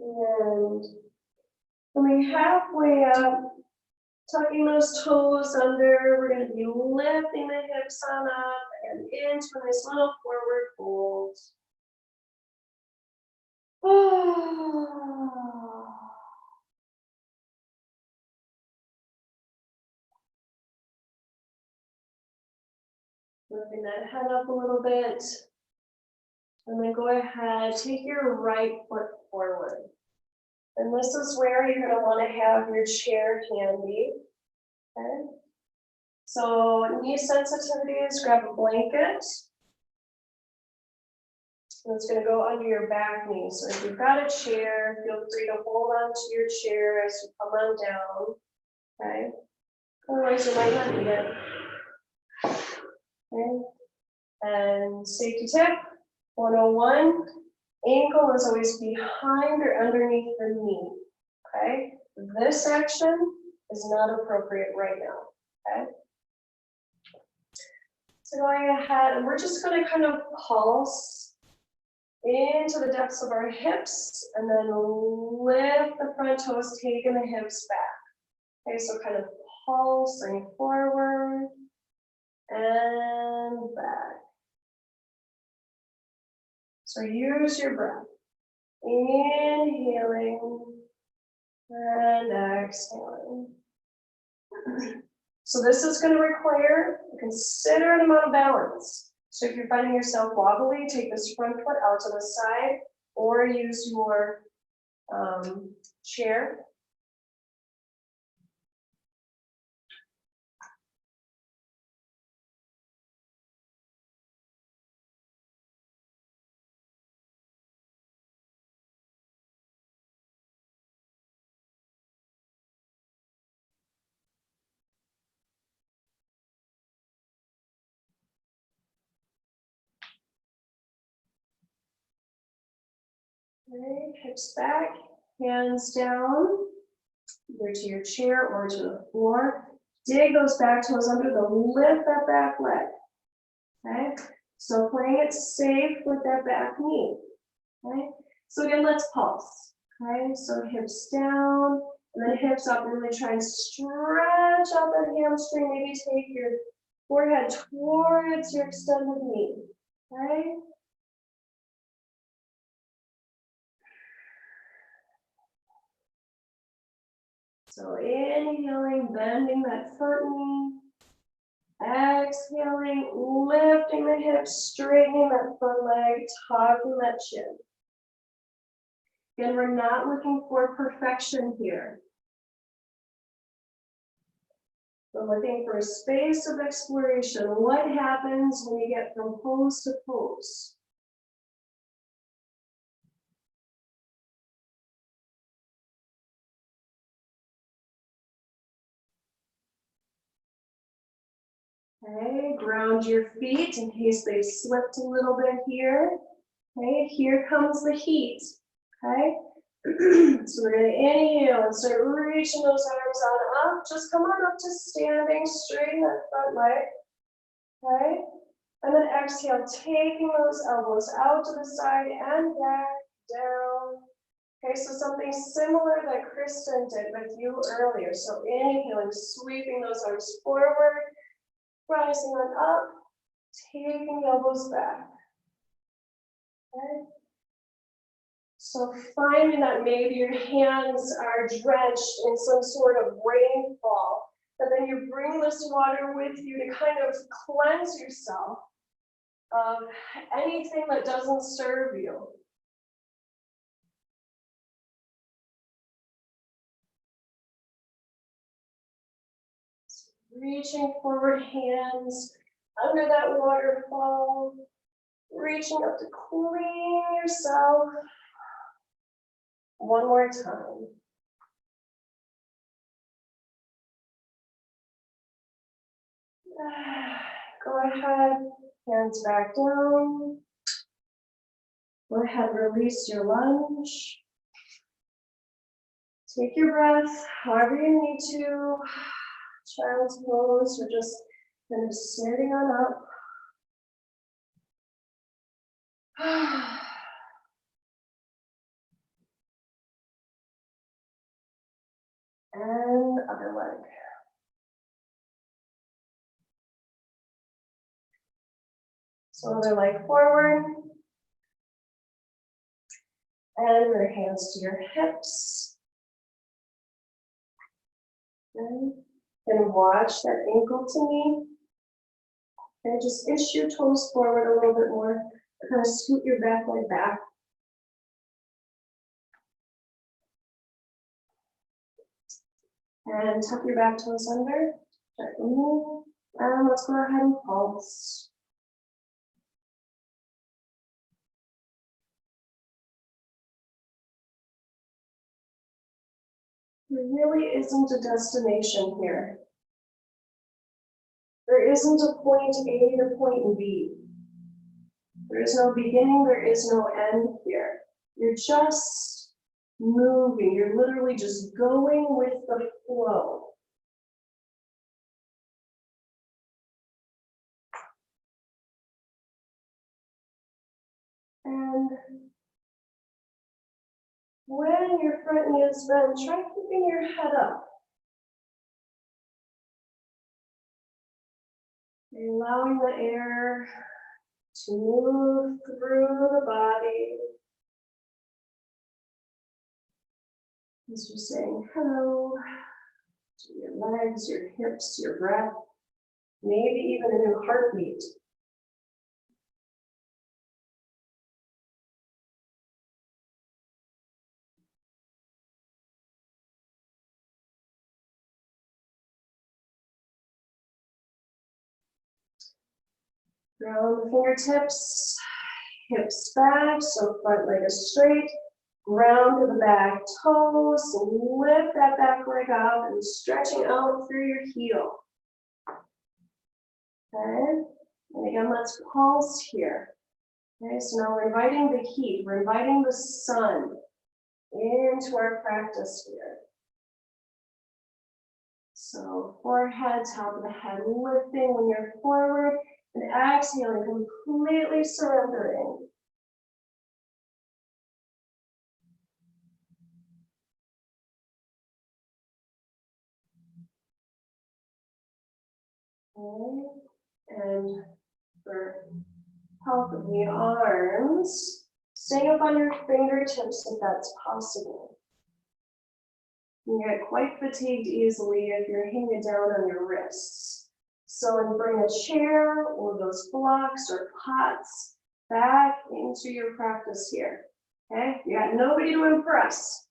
And coming halfway up, tucking those toes under, we're going to be lifting the hips on up and into a nice little forward fold. Moving that head up a little bit. And then go ahead, take your right foot forward. And this is where you're going to want to have your chair handy. Okay. So knee sensitivities, grab a blanket. And it's going to go under your back knee. So if you've got a chair, feel free to hold on to your chair as you come on down. Okay. Otherwise, you might not need it. Okay. And safety tip 101, ankle is always behind or underneath the knee. Okay. This action is not appropriate right now. Okay. So going ahead, and we're just going to kind of pulse into the depths of our hips and then lift the front toes, taking the hips back. Okay, so kind of pulsing forward and back. So use your breath. Inhaling and exhaling. So this is going to require a considerable amount of balance. So if you're finding yourself wobbly, take this front foot out to the side or use your chair. Okay, hips back, hands down, either to your chair or to the floor. Dig those back toes under to lift that back leg. Okay, so playing it safe with that back knee. Okay, so again, let's pulse. Okay, so hips down and then hips up. Really try and stretch out that hamstring. Maybe take your forehead towards your extended knee. Okay. So inhaling, bending that front knee. Exhaling, lifting the hips, straightening that front leg, tucking that chin. Again, we're not looking for perfection here. We're looking for a space of exploration. What happens when you get from pose to pose? Okay, ground your feet in case they slipped a little bit here. Okay, here comes the heat. Okay, so we're going to inhale and start reaching those arms on up. Just come on up to standing, straighten that front leg. Okay, and then exhale, taking those elbows out to the side and back, down. Okay, so something similar that Kristen did with you earlier. So inhaling, sweeping those arms forward. Rising on up, taking the elbows back. Okay. So finding that maybe your hands are drenched in some sort of rainfall, but then you bring this water with you to kind of cleanse yourself of anything that doesn't serve you. Reaching forward, hands under that waterfall, reaching up to clean yourself. One more time. Go ahead, hands back down. Go ahead, release your lunge. Take your breath however you need to. Child's pose, or just Kind of standing on up. And other leg. So other leg forward. And your hands to your hips. And watch that ankle to knee. And just inch your toes forward a little bit more. Kind of scoot your back leg back. And tuck your back toes under. And let's go ahead and pulse. There really isn't a destination here. There isn't a point A to point B. There is no beginning, there is no end here. You're just moving. You're literally just going with the flow. And when your front knee is bent, try keeping your head up. Allowing the air to move through the body. As you're saying hello to your legs, your hips, your breath, maybe even a new heartbeat. Ground the fingertips, hips back, so front leg is straight. Ground to the back toes, lift that back leg up and stretching out through your heel. Okay, and again, let's pulse here. Okay, so now we're inviting the heat, we're inviting the sun into our practice here. So forehead, top of the head lifting when you're forward, and exhaling, completely surrendering. Okay. And for help of the arms, staying up on your fingertips if that's possible. You get quite fatigued easily if you're hanging down on your wrists. So bring a chair or those blocks or pots back into your practice here. Okay, you got nobody to impress.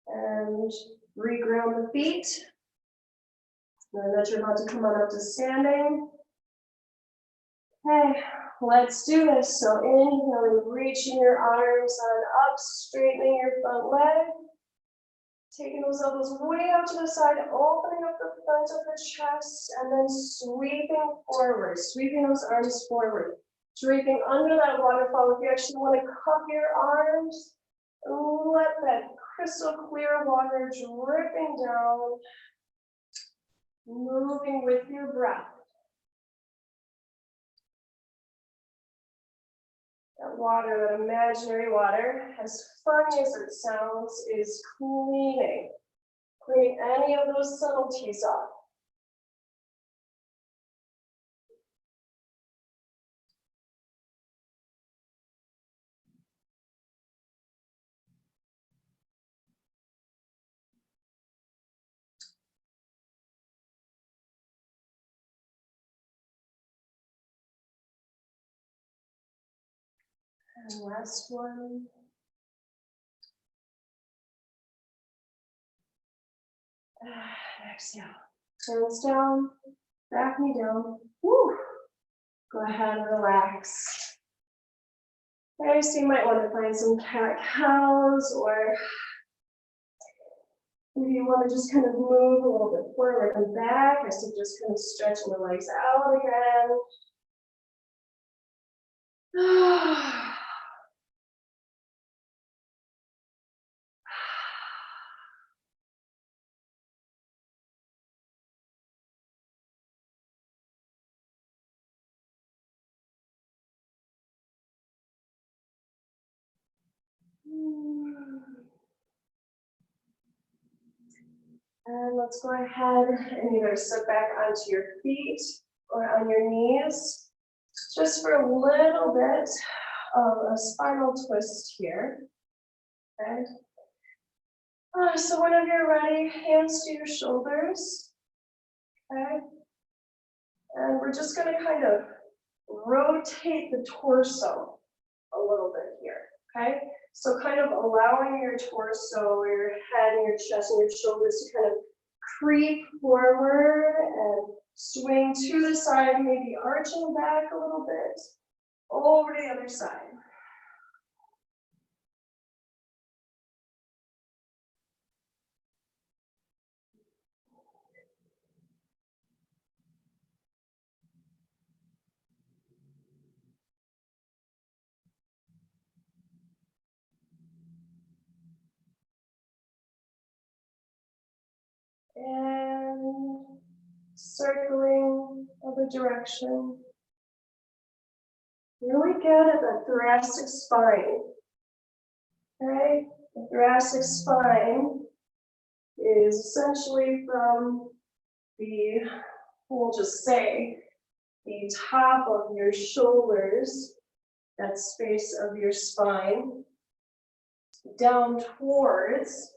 And reground the feet. Now that you're about to come on up to standing. Okay, let's do this. So inhaling, reaching your arms on up, straightening your front leg. Taking those elbows way out to the side, opening up the front of the chest, and then sweeping forward, sweeping those arms forward. Draping under that waterfall. If you actually want to cup your arms, let that crystal clear water dripping down, moving with your breath. That water, that imaginary water, as funny as it sounds, is cleaning any of those subtleties off. And last one. Exhale. Hands down, back knee down. Woo. Go ahead and relax. Okay, so you might want to find some cat-cows, or if you want to just kind of move a little bit forward and back, I suggest kind of stretching the legs out again. let's go ahead and either sit back onto your feet or on your knees, just for a little bit of a spinal twist here. Okay. So whenever you're ready, hands to your shoulders. Okay. And we're just going to kind of rotate the torso a little bit here. Okay. So kind of allowing your torso, your head, and your chest, and your shoulders to kind of creep forward and swing to the side, maybe arching back a little bit, over to the other side. And circling other direction. Really good at the thoracic spine. Okay, the thoracic spine is essentially from the, we'll just say, the top of your shoulders, that space of your spine, down towards,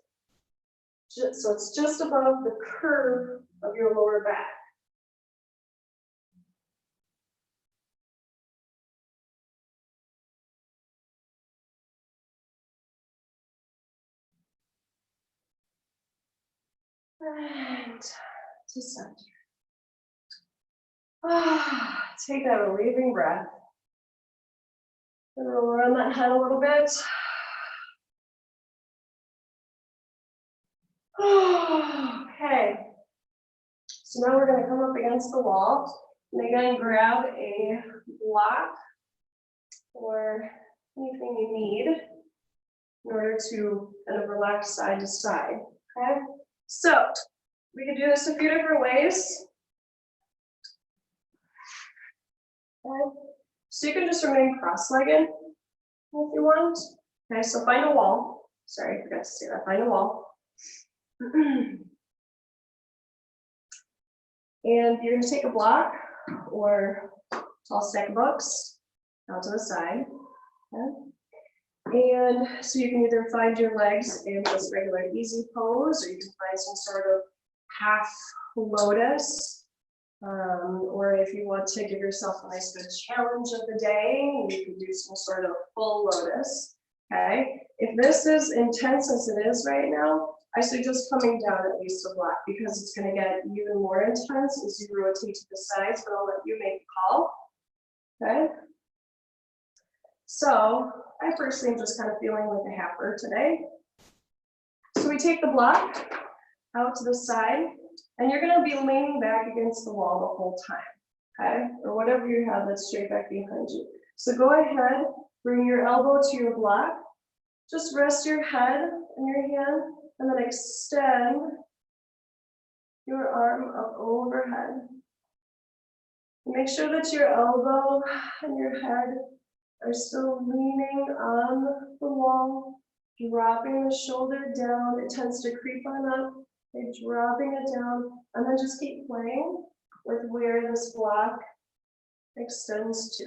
so it's just above the curve of your lower back. And to center. Take that relieving breath. And roll around that head a little bit. Okay. So now we're going to come up against the wall. And again, grab a block or anything you need in order to kind of relax side to side. Okay. So we can do this a few different ways. Okay. So you can just remain cross-legged if you want. Okay, so find a wall. Sorry, I forgot to say that. Find a wall. And you're going to take a block or tall stack of books out to the side. Okay. And so you can either find your legs in just regular easy pose, or you can find some sort of half lotus. Or if you want to give yourself a nice good challenge of the day, you can do some sort of full lotus. Okay. If this is intense as it is right now, I suggest coming down at least a block because it's going to get even more intense as you rotate to the sides, but I'll let you make the call. Okay. So I personally am just kind of feeling like a halfer today. So we take the block out to the side, and you're going to be leaning back against the wall the whole time, okay? Or whatever you have that's straight back behind you. So go ahead, bring your elbow to your block, just rest your head in your hand, and then extend your arm up overhead. Make sure that your elbow and your head are still leaning on the wall, dropping the shoulder down. It tends to creep on up. Okay, dropping it down, and then just keep playing with where this block extends to.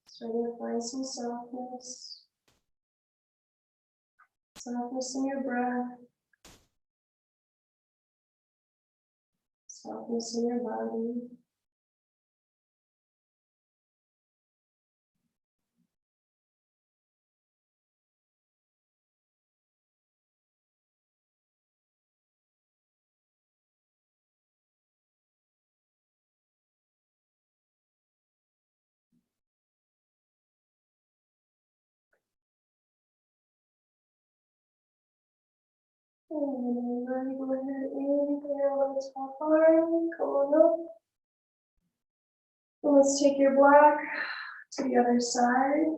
Starting to find some softness. Softness in your breath. Softness in your body. And then go ahead and inhale on the top arm, come on up. And let's take your block to the other side.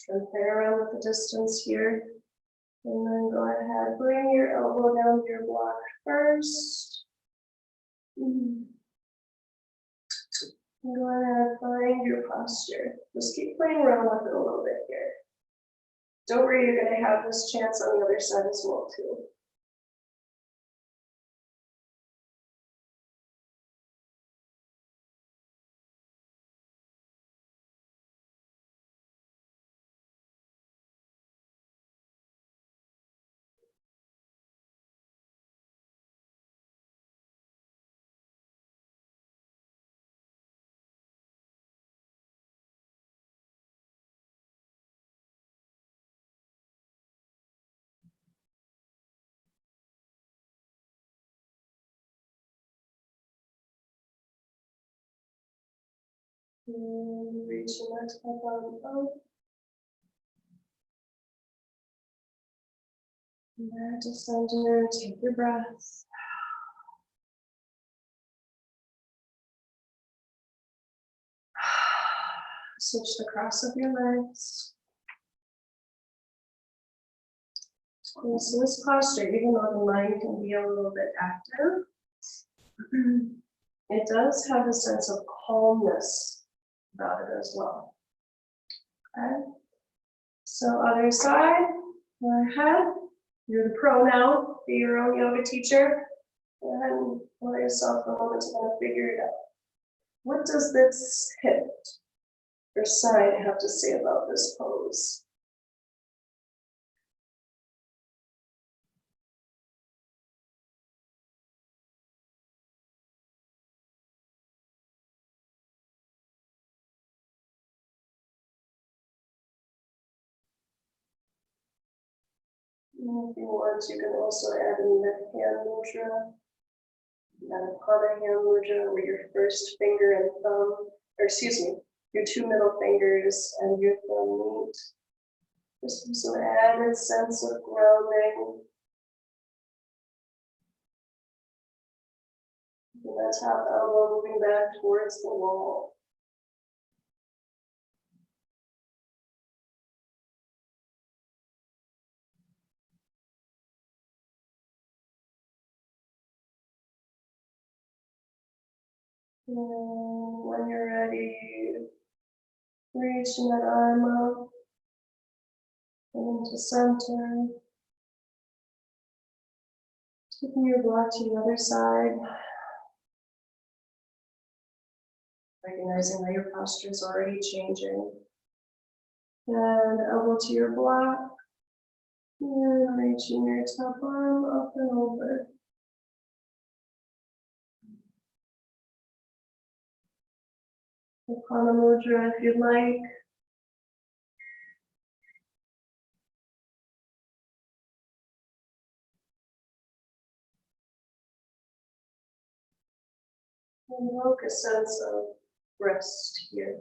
And play around with the distance here. And then go ahead, bring your elbow down to your block first. Go ahead, find your posture. Just keep playing around with it a little bit here. Don't worry, you're going to have this chance on the other side as well, too. Reach your next up on up. Back to center, take your breath. Switch the cross of your legs. And so this posture, even though the mind can be a little bit active, it does have a sense of calmness about it as well. Okay. So other side, go ahead. You're the pro now. Be your own yoga teacher. Go ahead and allow yourself a moment to kind of figure it out. What does this hip or side have to say about this pose? And if you want, you can also add in that hand mudra. Anapada hand mudra, where your first finger and thumb, or excuse me, your two middle fingers and your thumb meet. Just for some added sense of grounding. And that top elbow moving back towards the wall. And when you're ready, reaching that arm up into center. Taking your block to the other side. Recognizing that your posture is already changing. And elbow to your block. And reaching your top arm up and over. Apana mudra if you'd like. And invoke a sense of rest here.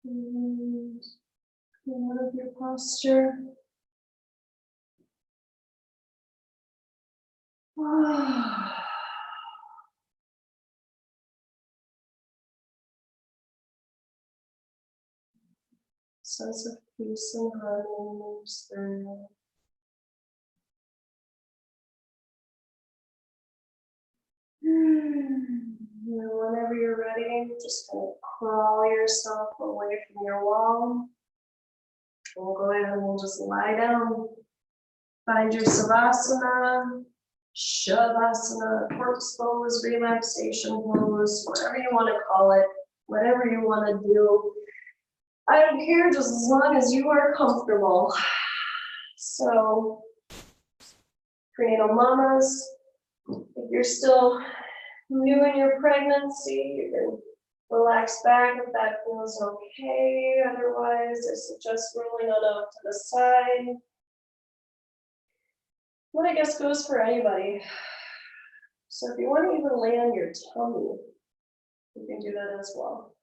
And come out of your posture. Sense of peace and harmony moves through. And whenever you're ready, just kind of crawl yourself away from your wall. We'll go ahead and we'll just lie down. Find your savasana, shavasana, corpse pose, relaxation pose, whatever you want to call it, whatever you want to do. I don't care, just as long as you are comfortable. So, prenatal mamas, if you're still new in your pregnancy, you can Relax back if that feels okay. Otherwise, I suggest rolling on off to the side. What I guess goes for anybody. So if you want to even lay on your tummy, you can do that as well.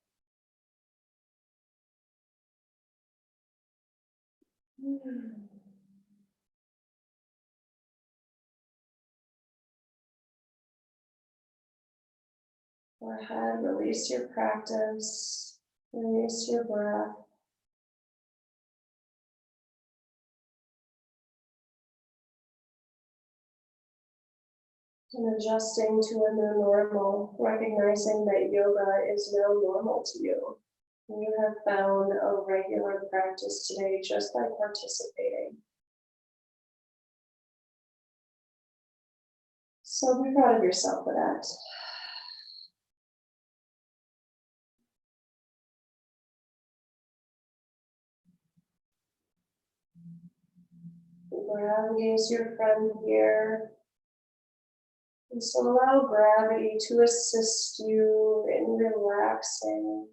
Go ahead, release your practice, release your breath. And adjusting to a new normal, recognizing that yoga is now normal to you. You have found a regular practice today just by participating. So be proud of yourself for that. Gravity is your friend here. And so allow gravity to assist you in relaxing.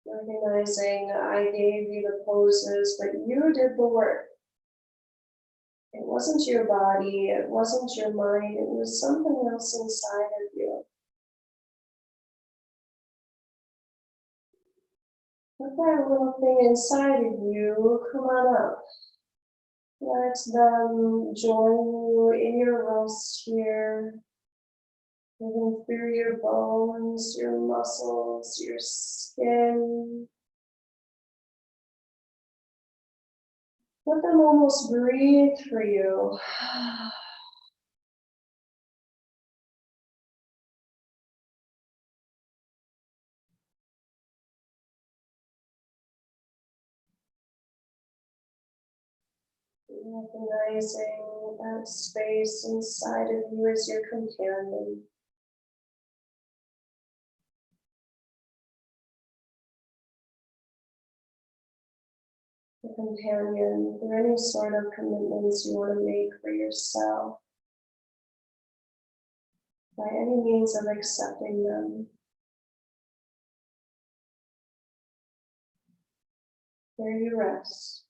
Recognizing I gave you the poses, but you did the work. It wasn't your body, it wasn't your mind, it was something else inside of you. Let that little thing inside of you come on up. Let them join you in your rest here, moving through your bones, your muscles, your skin. Let them almost breathe for you. Recognizing that space inside of you as your companion. A companion for any sort of commitments you want to make for yourself, by any means of accepting them. There you rest.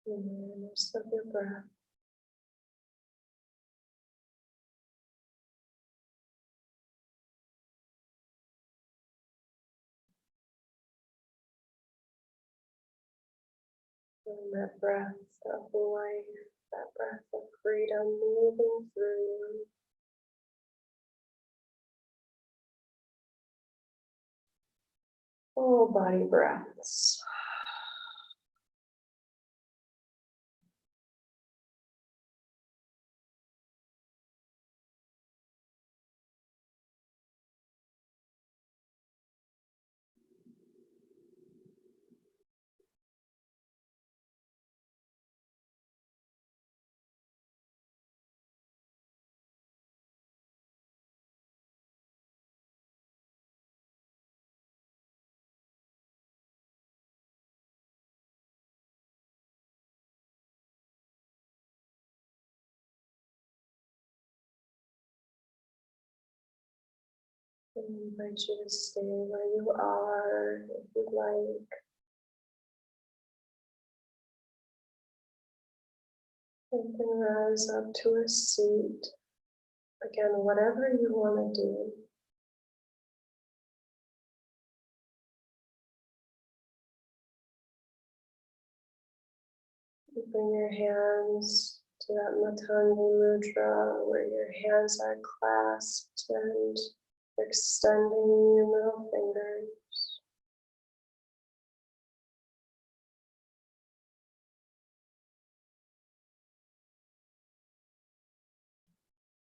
Awareness of your breath. And that breath of life, that breath of freedom moving through you. Full body breaths. I invite you to stay where you are if you'd like. You can rise up to a seat. Again, whatever you want to do. You bring your hands to that Matanya Mudra where your hands are clasped and extending your middle fingers.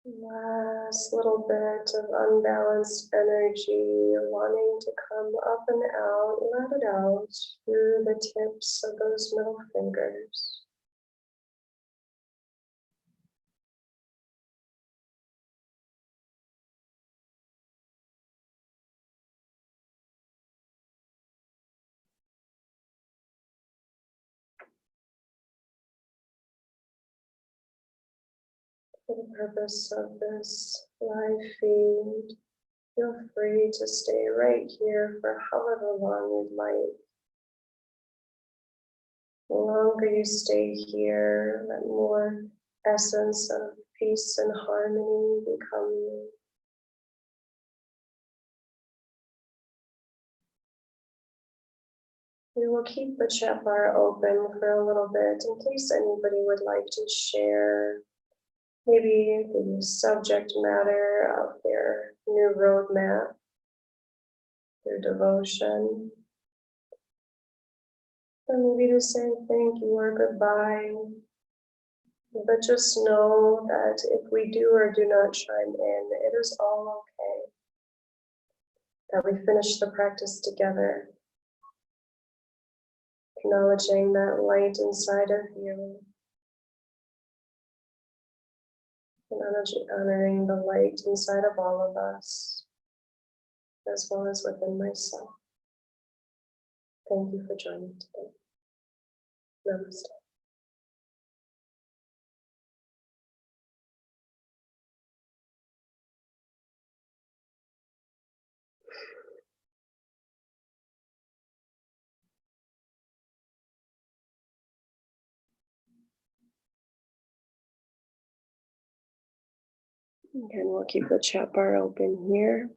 Last little bit of unbalanced energy wanting to come up and out, let it out through the tips of those middle fingers. For the purpose of this live feed, feel free to stay right here for however long you'd like. The longer you stay here, the more essence of peace and harmony become. We will keep the chat bar open for a little bit in case anybody would like to share maybe the subject matter of their new roadmap, their devotion, or maybe to say thank you or goodbye. But just know that if we do or do not chime in, it is all okay. That we finish the practice together, acknowledging that light inside of you, and honoring the light inside of all of us, as well as within myself. Thank you for joining today. Namaste. Again, we'll keep the chat bar open here.